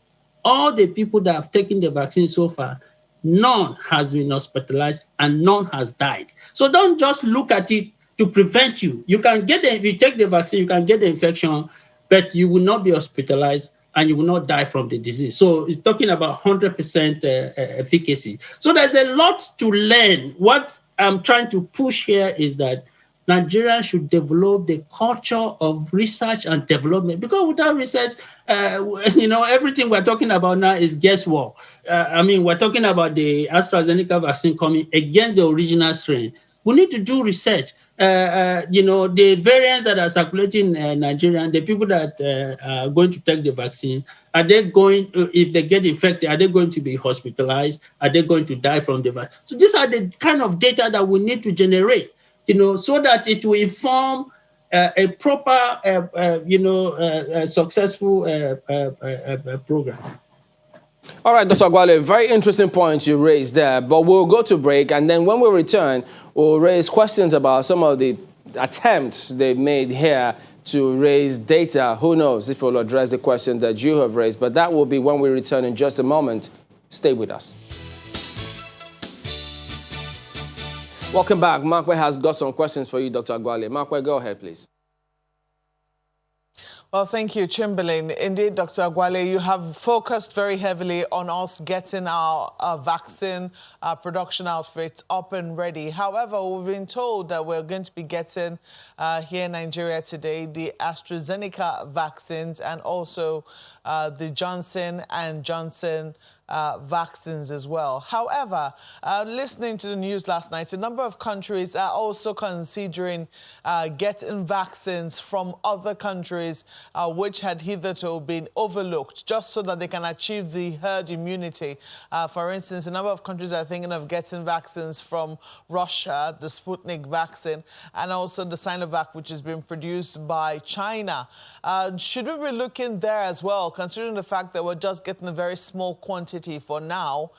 all the people that have taken the vaccine so far, none has been hospitalized and none has died. So don't just look at it to prevent you. You can get if you take the vaccine, you can get the infection, but you will not be hospitalized and you will not die from the disease. So it's talking about 100% efficacy. So there's a lot to learn. What I'm trying to push here is that Nigeria should develop the culture of research and development, because without research, everything we're talking about now is guesswork. We're talking about the AstraZeneca vaccine coming against the original strain. We need to do research. The variants that are circulating in Nigeria, the people that are going to take the vaccine, are they going, if they get infected, are they going to be hospitalized? Are they going to die from the vaccine? So these are the kind of data that we need to generate, so that it will inform a proper, successful program. All right, Dr. Agwale, very interesting point you raised there, but we'll go to break, and then when we return, we'll raise questions about some of the attempts they've made here to raise data. Who knows if we'll address the questions that you have raised, but that will be when we return in just a moment. Stay with us. Welcome back. Markway has got some questions for you, Dr. Agwale. Markway, go ahead, please. Well, thank you, Chamberlain. Indeed, Dr. Agwale, you have focused very heavily on us getting our vaccine production outfits up and ready. However, we've been told that we're going to be getting here in Nigeria today the AstraZeneca vaccines and also the Johnson & Johnson vaccines as well. However, listening to the news last night, a number of countries are also considering getting vaccines from other countries which had hitherto been overlooked, just so that they can achieve the herd immunity. For instance, a number of countries are thinking of getting vaccines from Russia, the Sputnik vaccine, and also the Sinovac, which is being produced by China. Should we be looking there as well, considering the fact that we're just getting a very small quantity for now,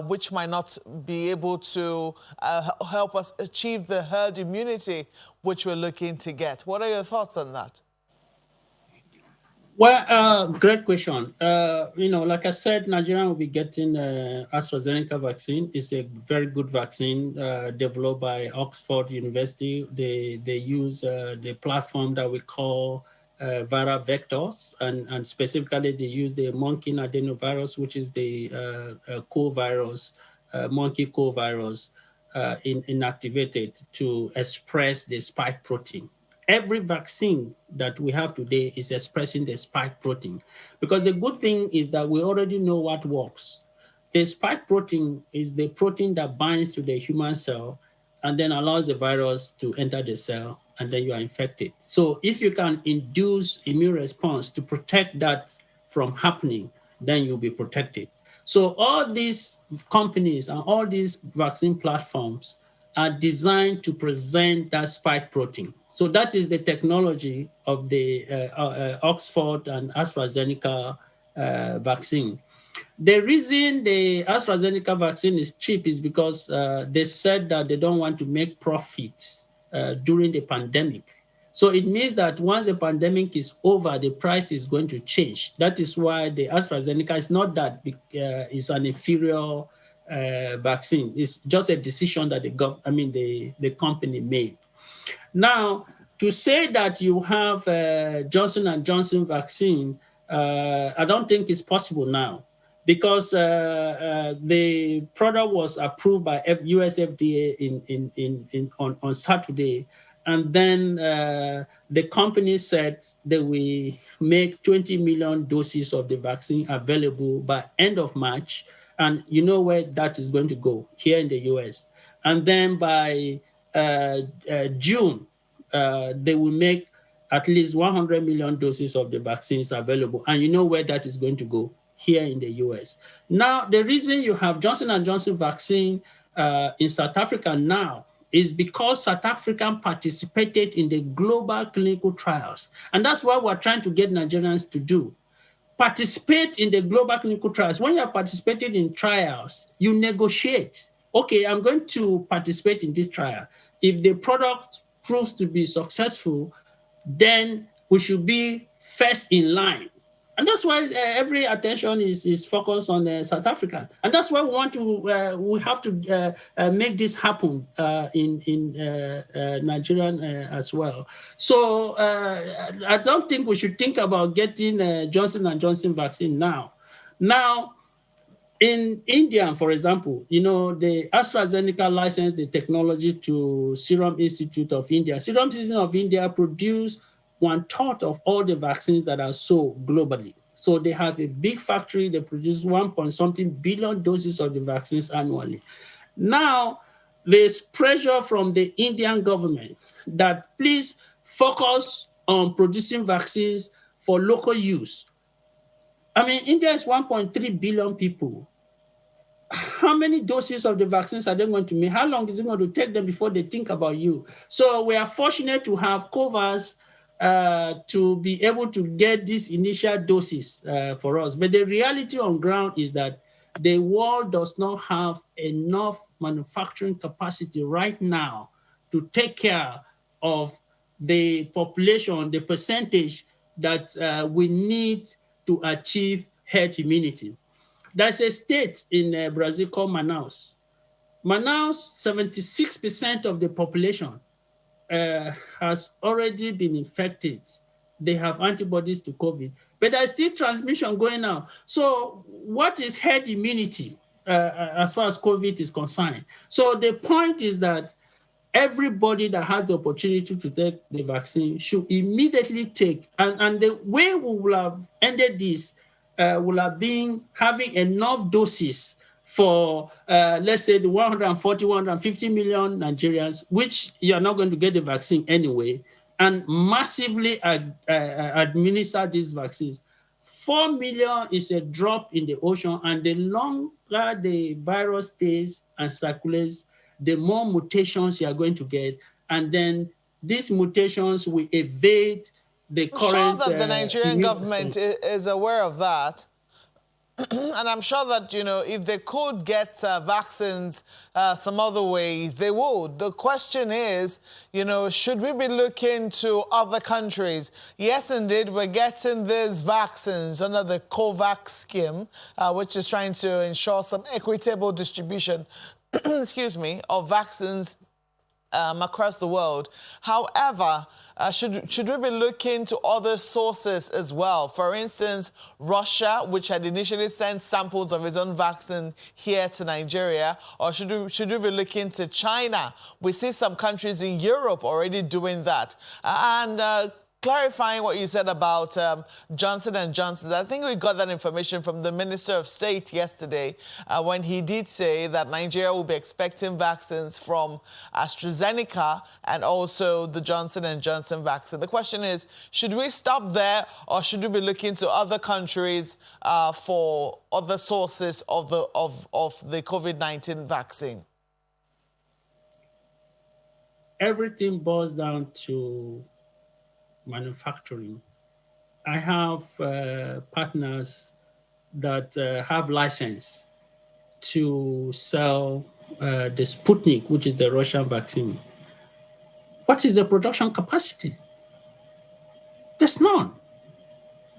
which might not be able to help us achieve the herd immunity which we're looking to get? What are your thoughts on that? Well, great question. Like I said, Nigeria will be getting AstraZeneca vaccine. It's a very good vaccine developed by Oxford University. They use the platform that we call viral vectors, and specifically they use the monkey adenovirus, which is the co-virus monkey virus inactivated to express the spike protein. Every vaccine that we have today is expressing the spike protein, because the good thing is that we already know what works. The spike protein is the protein that binds to the human cell and then allows the virus to enter the cell, and then you are infected. So if you can induce immune response to protect that from happening, then you'll be protected. So all these companies and all these vaccine platforms are designed to present that spike protein. So that is the technology of the Oxford and AstraZeneca vaccine. The reason the AstraZeneca vaccine is cheap is because they said that they don't want to make profit during the pandemic. So it means that once the pandemic is over, the price is going to change. That is why the AstraZeneca is not that it's an inferior vaccine. It's just a decision that the company made. Now, to say that you have Johnson & Johnson vaccine, I don't think it's possible now, because the product was approved by US FDA on Saturday. And then the company said they will make 20 million doses of the vaccine available by end of March. And you know where that is going to go, here in the US. And then by June, they will make at least 100 million doses of the vaccines available. And you know where that is going to go, here in the US. Now, the reason you have Johnson & Johnson vaccine in South Africa now is because South Africa participated in the global clinical trials. And that's what we're trying to get Nigerians to do. Participate in the global clinical trials. When you're participating in trials, you negotiate. Okay, I'm going to participate in this trial. If the product proves to be successful, then we should be first in line. And that's why every attention is focused on South Africa. And that's why we have to make this happen in Nigeria as well. So I don't think we should think about getting Johnson & Johnson vaccine now. Now, in India, for example, the AstraZeneca licensed the technology to Serum Institute of India. Serum Institute of India produced 1/3 of all the vaccines that are sold globally. So they have a big factory. They produce 1.something billion doses of the vaccines annually. Now, there's pressure from the Indian government that please focus on producing vaccines for local use. I mean, India is 1.3 billion people. How many doses of the vaccines are they going to make? How long is it going to take them before they think about you? So we are fortunate to have COVAX to be able to get these initial doses for us. But the reality on ground is that the world does not have enough manufacturing capacity right now to take care of the population, the percentage that we need to achieve herd immunity. There's a state in Brazil called Manaus. Manaus, 76% of the population has already been infected. They have antibodies to COVID, but there's still transmission going on. So what is herd immunity as far as COVID is concerned? So the point is that everybody that has the opportunity to take the vaccine should immediately take. And the way we will have ended this will have been having enough doses for, let's say, the 140, 150 million Nigerians, which you are not going to get the vaccine anyway, and massively administer these vaccines. 4 million is a drop in the ocean, and the longer the virus stays and circulates, the more mutations you are going to get, and then these mutations will evade the current... I'm sure that the Nigerian government is aware of that. And I'm sure that, if they could get vaccines some other way, they would. The question is, should we be looking to other countries? Yes, indeed, we're getting these vaccines under the COVAX scheme, which is trying to ensure some equitable distribution, excuse me, of vaccines across the world. However, should we be looking to other sources as well? For instance, Russia, which had initially sent samples of its own vaccine here to Nigeria, or should we be looking to China? We see some countries in Europe already doing that. Clarifying what you said about Johnson & Johnson, I think we got that information from the Minister of State yesterday when he did say that Nigeria will be expecting vaccines from AstraZeneca and also the Johnson & Johnson vaccine. The question is, should we stop there or should we be looking to other countries for other sources of the COVID-19 vaccine? Everything boils down to manufacturing. I have partners that have license to sell the Sputnik, which is the Russian vaccine. What is the production capacity? There's none.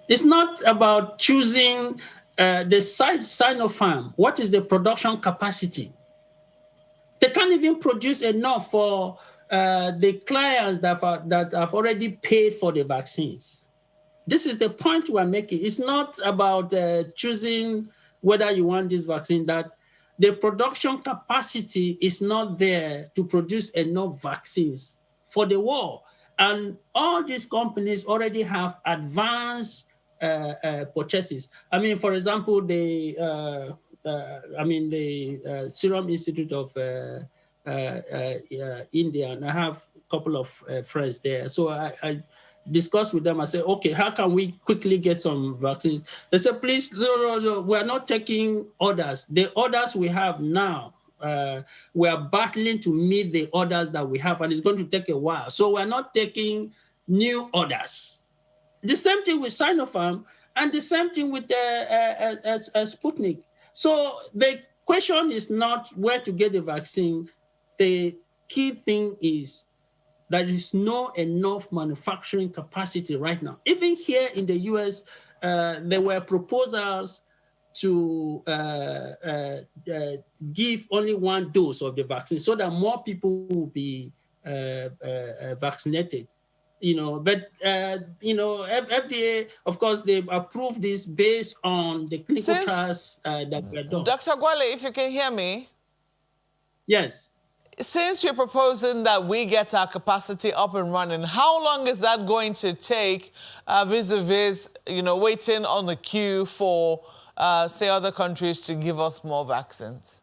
It's not about choosing the Sinopharm. What is the production capacity? They can't even produce enough for the clients that have already paid for the vaccines. This is the point we're making. It's not about choosing whether you want this vaccine, that the production capacity is not there to produce enough vaccines for the war. And all these companies already have advanced purchases. I mean, for example, the Serum Institute of India, and I have a couple of friends there. So I discussed with them. I said, okay, how can we quickly get some vaccines? They said, please, no, we're not taking orders. The orders we have now, we're battling to meet the orders that we have, and it's going to take a while. So we're not taking new orders. The same thing with Sinopharm, and the same thing with Sputnik. So the question is not where to get the vaccine. The key thing is there is no enough manufacturing capacity right now. Even here in the US, there were proposals to give only one dose of the vaccine so that more people will be vaccinated. But FDA, of course, they approved this based on the clinical trials that were done. Dr. Gwale, if you can hear me. Yes. Since you're proposing that we get our capacity up and running, how long is that going to take vis-a-vis, waiting on the queue for, say, other countries to give us more vaccines?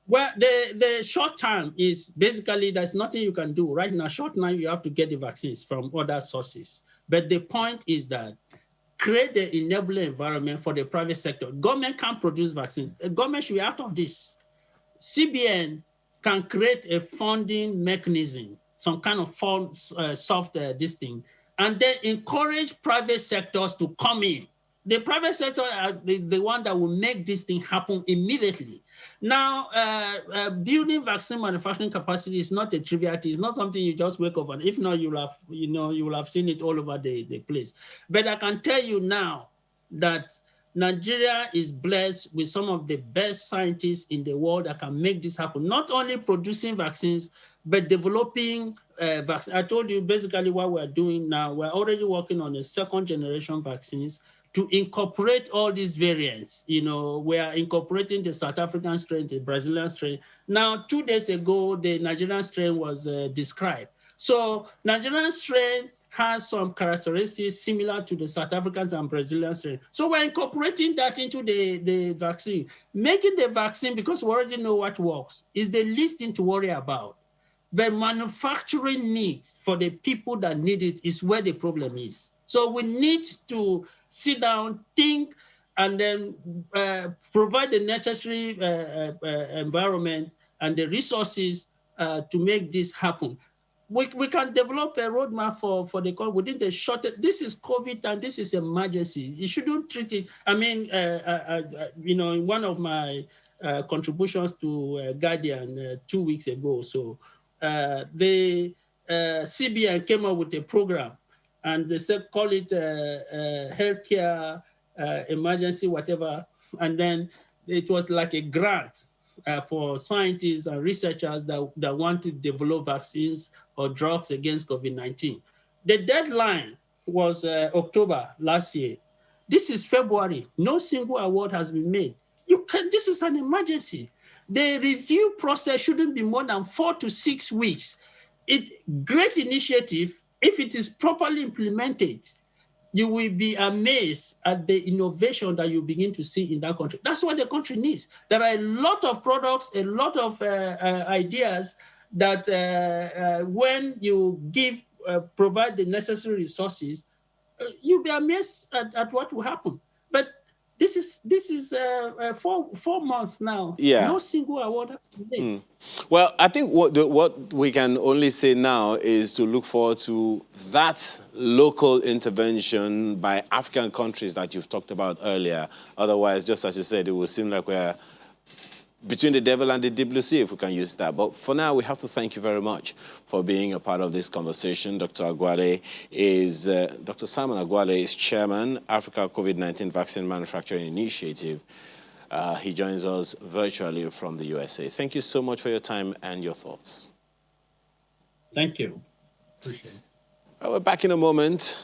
Well, the short term is basically there's nothing you can do. Right now, short term, you have to get the vaccines from other sources. But the point is that create the enabling environment for the private sector. Government can't produce vaccines. The government should be out of this. CBN can create a funding mechanism, some kind of soft this thing, and then encourage private sectors to come in. The private sector are the one that will make this thing happen immediately. Now, building vaccine manufacturing capacity is not a triviality. It's not something you just wake up and if not, you will have seen it all over the place. But I can tell you now that Nigeria is blessed with some of the best scientists in the world that can make this happen. Not only producing vaccines, but developing vaccines. I told you basically what we're doing now. We're already working on a second generation vaccines to incorporate all these variants. We are incorporating the South African strain, the Brazilian strain. Now, 2 days ago, the Nigerian strain was described. So Nigerian strain has some characteristics similar to the South Africans and Brazilian strain. So we're incorporating that into the vaccine. Making the vaccine, because we already know what works, is the least thing to worry about. The manufacturing needs for the people that need it is where the problem is. So we need to sit down, think, and then provide the necessary environment and the resources to make this happen. We can develop a roadmap for the country within the short. This is COVID and this is emergency. You shouldn't treat it. I mean, in one of my contributions to Guardian 2 weeks ago, so the CBN came up with a program, and they said call it healthcare emergency, whatever, and then it was like a grant for scientists and researchers that want to develop vaccines or drugs against COVID-19. The deadline was October last year. This is February. No single award has been made. This is an emergency. The review process shouldn't be more than 4 to 6 weeks. Great initiative. If it is properly implemented, you will be amazed at the innovation that you begin to see in that country. That's what the country needs. There are a lot of products, a lot of ideas that when you provide the necessary resources, you'll be amazed at what will happen. But this is 4 months now. Yeah. No single award has been made. Well, I think what we can only say now is to look forward to that local intervention by African countries that you've talked about earlier. Otherwise, just as you said, it will seem like we're between the devil and the deep blue sea, if we can use that. But for now, we have to thank you very much for being a part of this conversation. Dr. Agwale Dr. Simon Agwale is chairman, Africa COVID-19 Vaccine Manufacturing Initiative. He joins us virtually from the USA. Thank you so much for your time and your thoughts. Thank you. Appreciate it. Well, we're back in a moment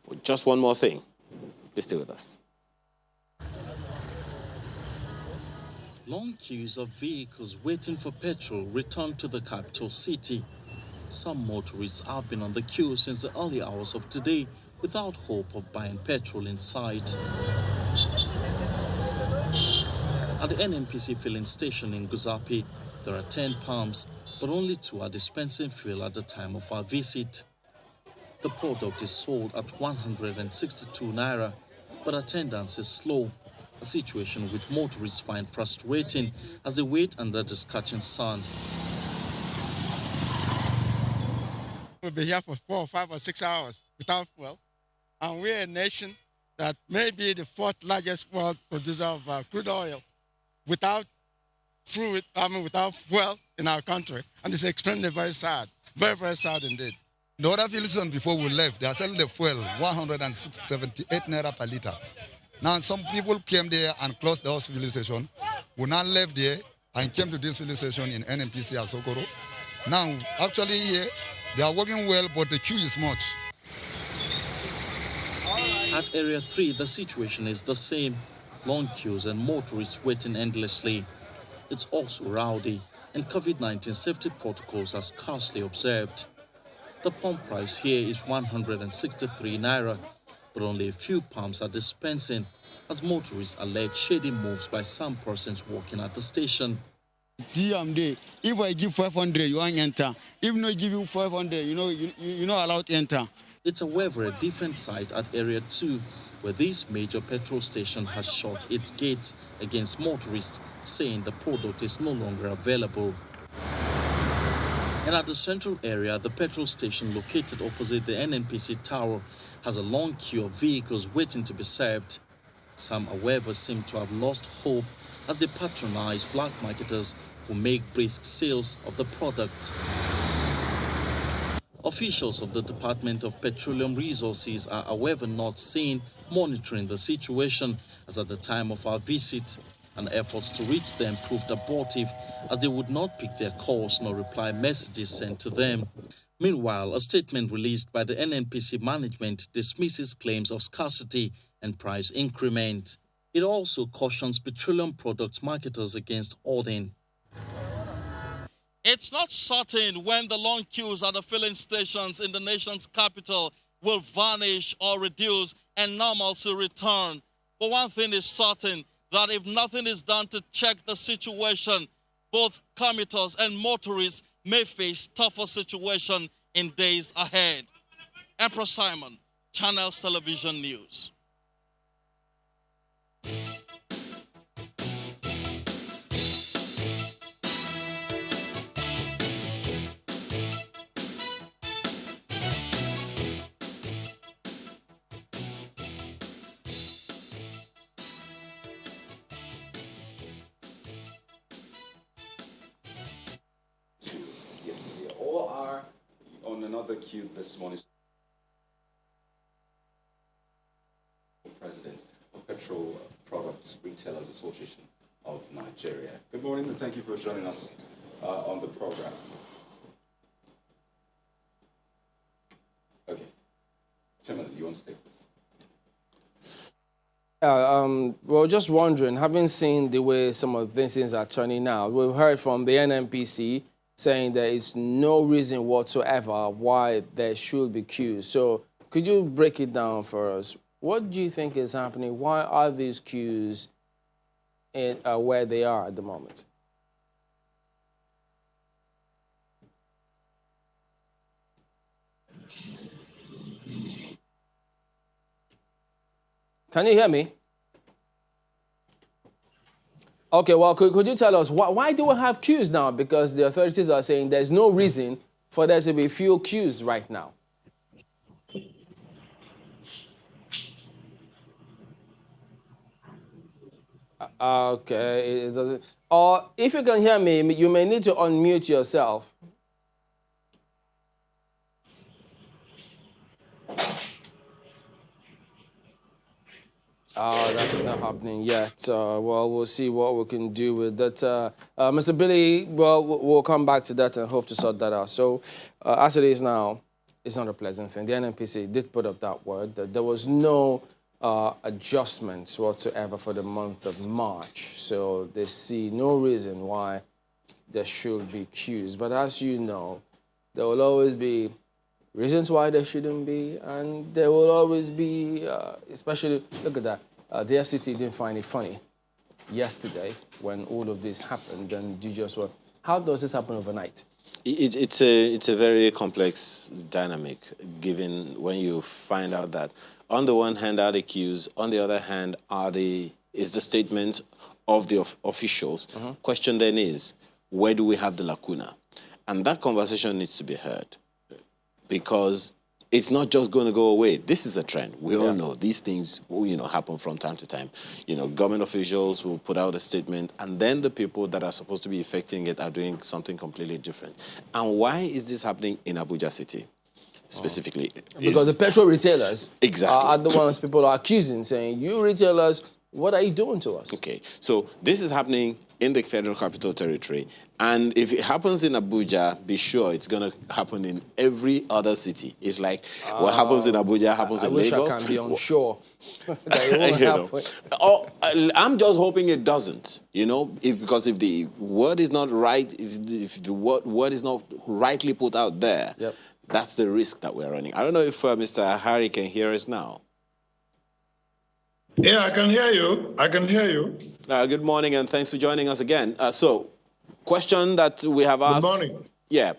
for just one more thing. Please stay with us. Long queues of vehicles waiting for petrol return to the capital city. Some motorists have been on the queue since the early hours of today without hope of buying petrol in sight. At the NNPC filling station in Guzapi, there are 10 pumps, but only 2 are dispensing fuel at the time of our visit. The product is sold at 162 naira, but attendance is slow. A situation which motorists find frustrating as they wait under the scorching sun. We'll be here for 4 or 5 or 6 hours without fuel. And we're a nation that may be the 4th largest world producer of crude oil without without fuel in our country. And it's extremely very sad. Very, very sad indeed. The other filling station before we left, they are selling the fuel 178 naira per liter. Now, some people came there and closed the filling station. We now left there and came to this filling station in NNPC at Sokoro. Now, actually here, they are working well, but the queue is much. At Area 3, the situation is the same. Long queues and motorists waiting endlessly. It's also rowdy, and COVID-19 safety protocols are scarcely observed. The pump price here is 163 naira, but only a few pumps are dispensing as motorists allege shady moves by some persons working at the station. See, I'm there. If I give 500, you won't enter. If I give you 500, you're not allowed to enter. It's however a different sight at Area 2, where this major petrol station has shut its gates against motorists, saying the product is no longer available. And at the central area, the petrol station located opposite the NNPC tower has a long queue of vehicles waiting to be served. Some, however, seem to have lost hope as they patronize black marketers who make brisk sales of the product. Officials of the Department of Petroleum Resources are, however, not seen monitoring the situation, as at the time of our visit, and efforts to reach them proved abortive as they would not pick their calls nor reply messages sent to them. Meanwhile, a statement released by the NNPC management dismisses claims of scarcity and price increment. It also cautions petroleum products marketers against hoarding. It's not certain when the long queues at the filling stations in the nation's capital will vanish or reduce and normalcy return. But one thing is certain, that if nothing is done to check the situation, both commuters and motorists may face tougher situation in days ahead. Emperor Simon, Channels Television News. Yes, we all are on another queue this morning. President of Petrol Products Retailers Association of Nigeria. Good morning and thank you for joining us on the program. Okay. Chairman, you want to take this? Well, just wondering, having seen the way some of these things are turning out, we've heard from the NNPC saying there is no reason whatsoever why there should be queues. So could you break it down for us? What do you think is happening? Why are these queues where they are at the moment? Can you hear me? Okay, well, could you tell us why do we have queues now? Because the authorities are saying there's no reason for there to be few queues right now. Okay, it doesn't. Or if you can hear me, you may need to unmute yourself. That's not happening yet. Well, we'll see what we can do with that. Mr. Billy, well, we'll come back to that and hope to sort that out. So, as it is now, it's not a pleasant thing. The NNPC did put up that word that there was no adjustments whatsoever for the month of March. So they see no reason why there should be queues. But as you know, there will always be reasons why there shouldn't be, and there will always be, especially, look at that, the FCT didn't find it funny yesterday when all of this happened, and you just were, how does this happen overnight? It's a very complex dynamic, given when you find out that on the one hand are the queues, on the other hand is the statement of the officials. Question then is, where do we have the lacuna? And that conversation needs to be heard, because it's not just going to go away. This is a trend. We all know these things, happen from time to time. Government officials will put out a statement, and then the people that are supposed to be affecting it are doing something completely different. And why is this happening in Abuja City specifically? Because the petrol retailers exactly are the ones people are accusing, saying, you retailers, what are you doing to us? Okay, so this is happening in the Federal Capital Territory. And if it happens in Abuja, be sure it's going to happen in every other city. It's like what happens in Abuja happens in Lagos. I wish I can be unsure that it won't happen. I'm just hoping it doesn't, because if the word is not right, if the word is not rightly put out there, that's the risk that we're running. I don't know if Mr. Harry can hear us now. Yeah, I can hear you. I can hear you. Good morning, and thanks for joining us again. So, question that we have asked. Good morning. Yeah.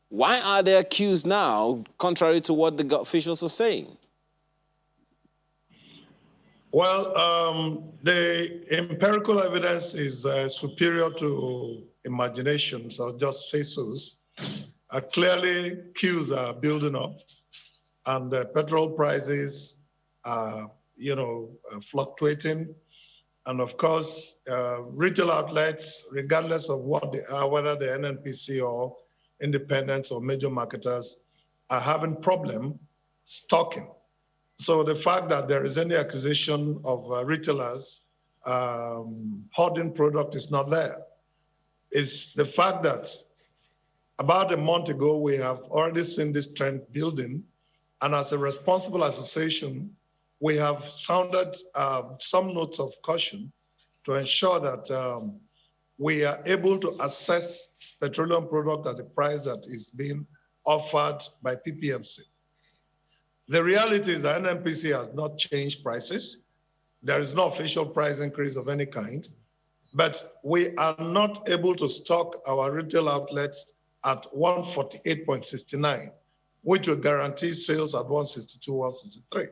Why are there queues now, contrary to what the officials are saying? Well, the empirical evidence is superior to imagination, so just say so. Clearly, queues are building up, and petrol prices are fluctuating. And of course, retail outlets, regardless of what they are, whether they're NNPC or independents or major marketers, are having problem stocking. So the fact that there is any accusation of retailers hoarding product is not there. It's the fact that about a month ago, we have already seen this trend building. And as a responsible association, we have sounded some notes of caution to ensure that we are able to assess petroleum product at the price that is being offered by PPMC. The reality is that NNPC has not changed prices. There is no official price increase of any kind, but we are not able to stock our retail outlets at 148.69, which will guarantee sales at 162, 163.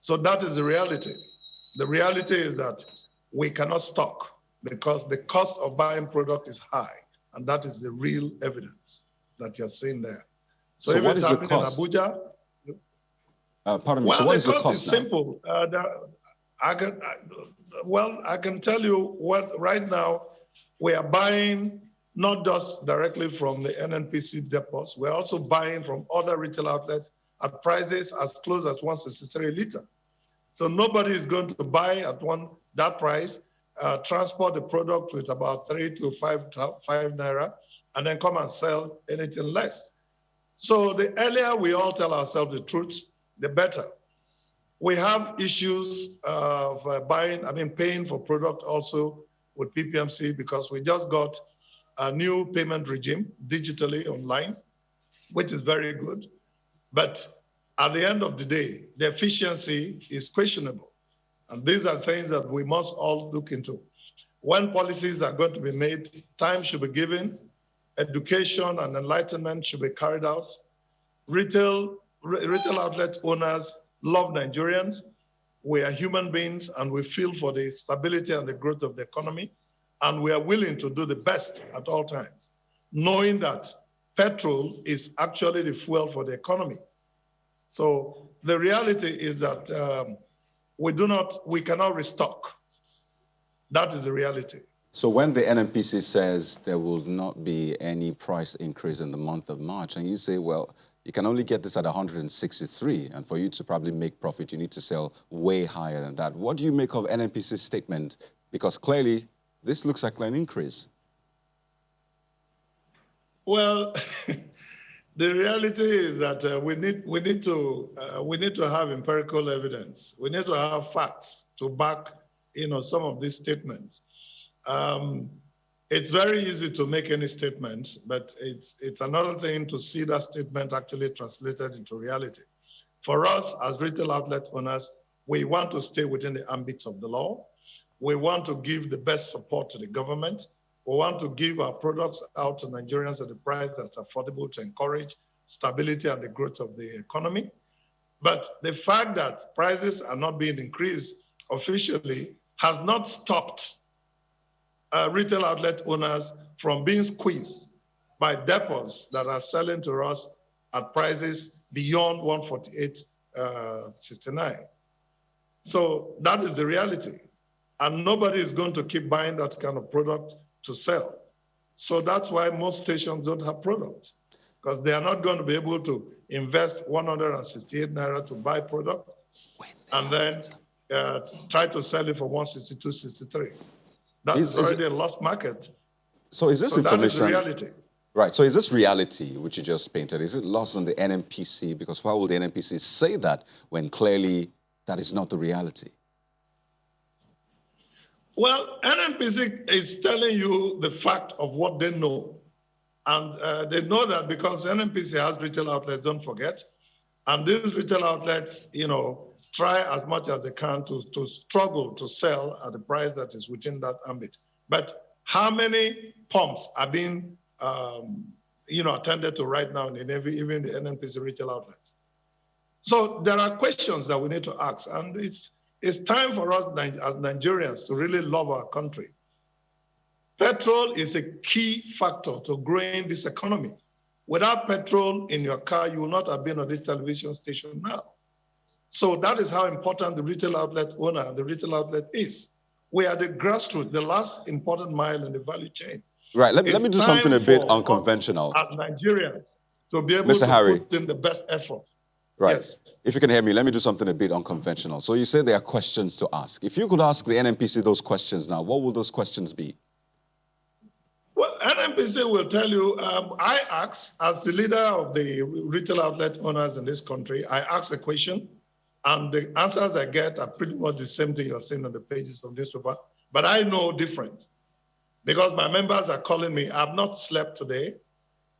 So that is the reality. The reality is that we cannot stock because the cost of buying product is high, and that is the real evidence that you're seing there. So if what it's is the happening cost? in Abuja, pardon me, well, so what is the cost cost is now? simple. I can tell you what right now we are buying not just directly from the NNPC depots, we're also buying from other retail outlets at prices as close as 163 a liter. So nobody is going to buy at that price, transport the product with about 3 to 5 naira, and then come and sell anything less. So the earlier we all tell ourselves the truth, the better. We have issues of paying for product also with PPMC because we just got a new payment regime digitally online, which is very good. But at the end of the day, the efficiency is questionable. And these are things that we must all look into. When policies are going to be made, time should be given, education and enlightenment should be carried out. Retail outlet owners love Nigerians. We are human beings and we feel for the stability and the growth of the economy. And we are willing to do the best at all times, knowing that petrol is actually the fuel for the economy. So the reality is that we cannot restock. That is the reality. So when the NNPC says there will not be any price increase in the month of March, and you say, well, you can only get this at 163, and for you to probably make profit, you need to sell way higher than that. What do you make of NNPC's statement? Because clearly, this looks like an increase. Well, the reality is that we need to have empirical evidence. We need to have facts to back, some of these statements. It's very easy to make any statement, but it's another thing to see that statement actually translated into reality. For us as retail outlet owners, we want to stay within the ambit of the law. We want to give the best support to the government. We want to give our products out to Nigerians at a price that's affordable to encourage stability and the growth of the economy. But the fact that prices are not being increased officially has not stopped retail outlet owners from being squeezed by depots that are selling to us at prices beyond 148.69. So that is the reality. And nobody is going to keep buying that kind of product to sell. So that's why most stations don't have product, because they are not going to be able to invest 168 naira to buy product and then try to sell it for 162.63. That's already a lost market. So is this information? That is the reality. Right. So is this reality, which you just painted, is it lost on the NNPC? Because why will the NNPC say that when clearly that is not the reality? Well, NNPC is telling you the fact of what they know. And they know that because NNPC has retail outlets, don't forget. And these retail outlets, try as much as they can to struggle to sell at the price that is within that ambit. But how many pumps are being, attended to right now in even the NNPC retail outlets? So there are questions that we need to ask. And it's time for us as Nigerians to really love our country. Petrol is a key factor to growing this economy. Without petrol in your car, you will not have been on this television station now. So that is how important the retail outlet owner and the retail outlet is. We are the grassroots, the last important mile in the value chain. Right, let me do something a bit unconventional. As Nigerians, to be able Mr. to Harry, put in the best effort. Right. Yes. If you can hear me, let me do something a bit unconventional. So you say there are questions to ask. If you could ask the NNPC those questions now, what will those questions be? Well, NNPC will tell you, I asked, as the leader of the retail outlet owners in this country, I asked a question, and the answers I get are pretty much the same thing you're seeing on the pages of this paper, but I know different. Because my members are calling me, I've not slept today.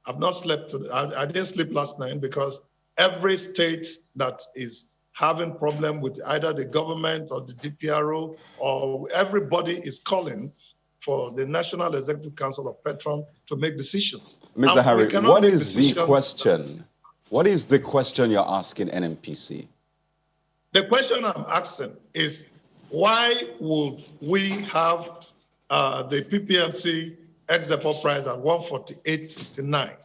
I didn't sleep last night because every state that is having problem with either the government or the DPRO or everybody is calling for the National Executive Council of Petron to make decisions. Mr. Harry, what is the question? What is the question you're asking NNPC? The question I'm asking is, why would we have the PPMC ex-depot price at 148.69,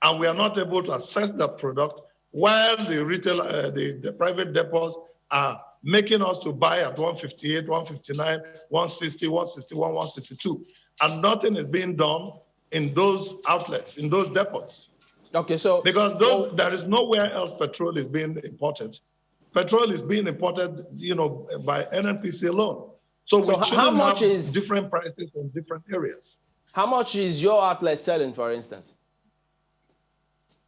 and we are not able to access that product while the retail, the private depots are making us to buy at 158, 159, 160, 161, 162, and nothing is being done in those outlets, in those depots. Okay, so because there is nowhere else petrol is being imported. Petrol is being imported, by NNPC alone. So we how much have is different prices in different areas? How much is your outlet selling, for instance?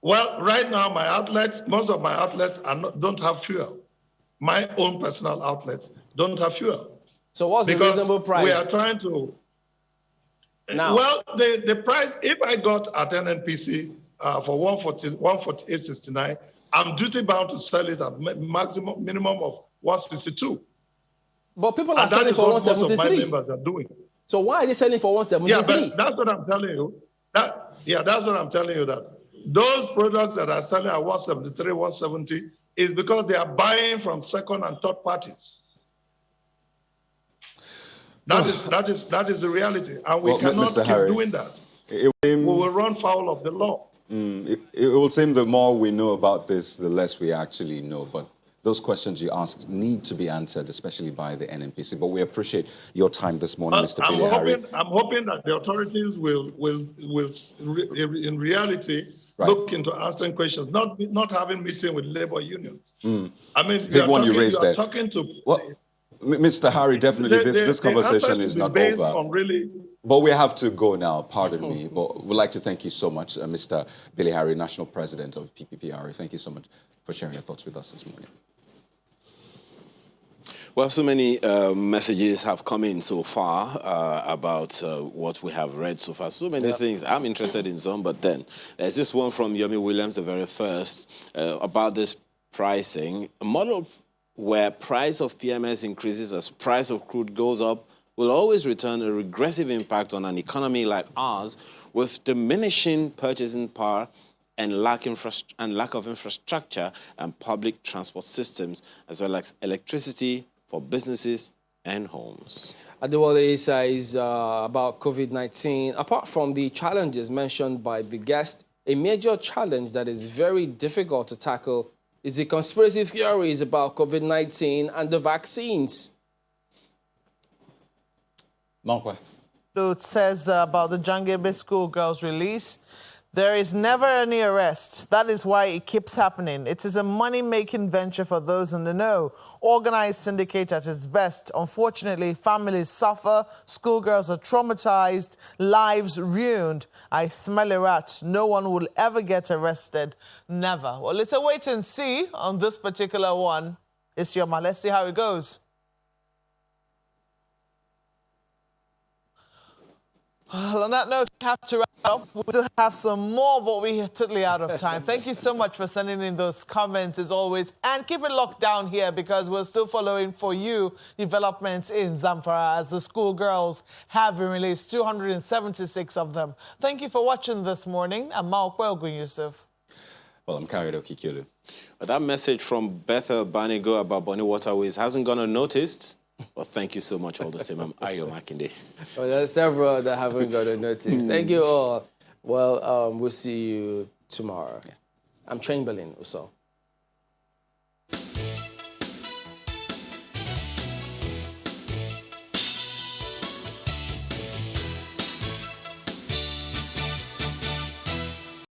Well, right now, my outlets, most of my outlets don't have fuel. My own personal outlets don't have fuel. So what's the reasonable price? We are trying to... Now. Well, the price, if I got at NNPC for 148.69, I'm duty bound to sell it at minimum of 162. But people are selling for 173. Most of my members are doing. So why are they selling for 173? Yeah, but that's what I'm telling you. That's what I'm telling you, that those products that are selling at 173, 170 is because they are buying from second and third parties. That is the reality, and we cannot keep doing that. We will run foul of the law. It will seem the more we know about this, the less we actually know. But those questions you asked need to be answered, especially by the NNPC. But we appreciate your time this morning, Mr. Billy-Harry. I'm hoping that the authorities will in reality, look into answering questions, not having meeting with labor unions. I mean, big one you raised there. Talking to. Well, Mr. Harry, definitely this conversation is not over. But we have to go now, pardon me. But we'd like to thank you so much, Mr. Billy-Harry, National President of PPPRA. Thank you so much for sharing your thoughts with us this morning. Well, so many messages have come in so far about what we have read so far. So many things. I'm interested in some, but then there's this one from Yomi Williams, the very first, about this pricing. A model where price of PMS increases as price of crude goes up will always return a regressive impact on an economy like ours with diminishing purchasing power and lack of infrastructure and public transport systems, as well as electricity for businesses and homes. Adewale says about COVID-19, apart from the challenges mentioned by the guest, a major challenge that is very difficult to tackle is the conspiracy theories about COVID-19 and the vaccines. It says about the Jangebe schoolgirls release, there is never any arrest. That is why it keeps happening. It is a money-making venture for those in the know. Organized syndicate at its best. Unfortunately, families suffer, schoolgirls are traumatized, lives ruined. I smell a rat. No one will ever get arrested. Never. Well, let's wait and see on this particular one. Isioma, let's see how it goes. Well, on that note, we have to wrap up. We still have some more, but we're totally out of time. Thank you so much for sending in those comments, as always. And keep it locked down here, because we're still following for you developments in Zamfara, as the schoolgirls have been released, 276 of them. Thank you for watching this morning. I'm Maokwe Ogun Yusuf. Well, I'm Kayode Okikiolu. But that message from Bethel Banigo about Bonny Waterways hasn't gone unnoticed. Well, thank you so much all the same. I'm Ayo Makinde. Well, there's several that haven't got a notice. Thank you all. Well, we'll see you tomorrow. I'm Chamberlain also.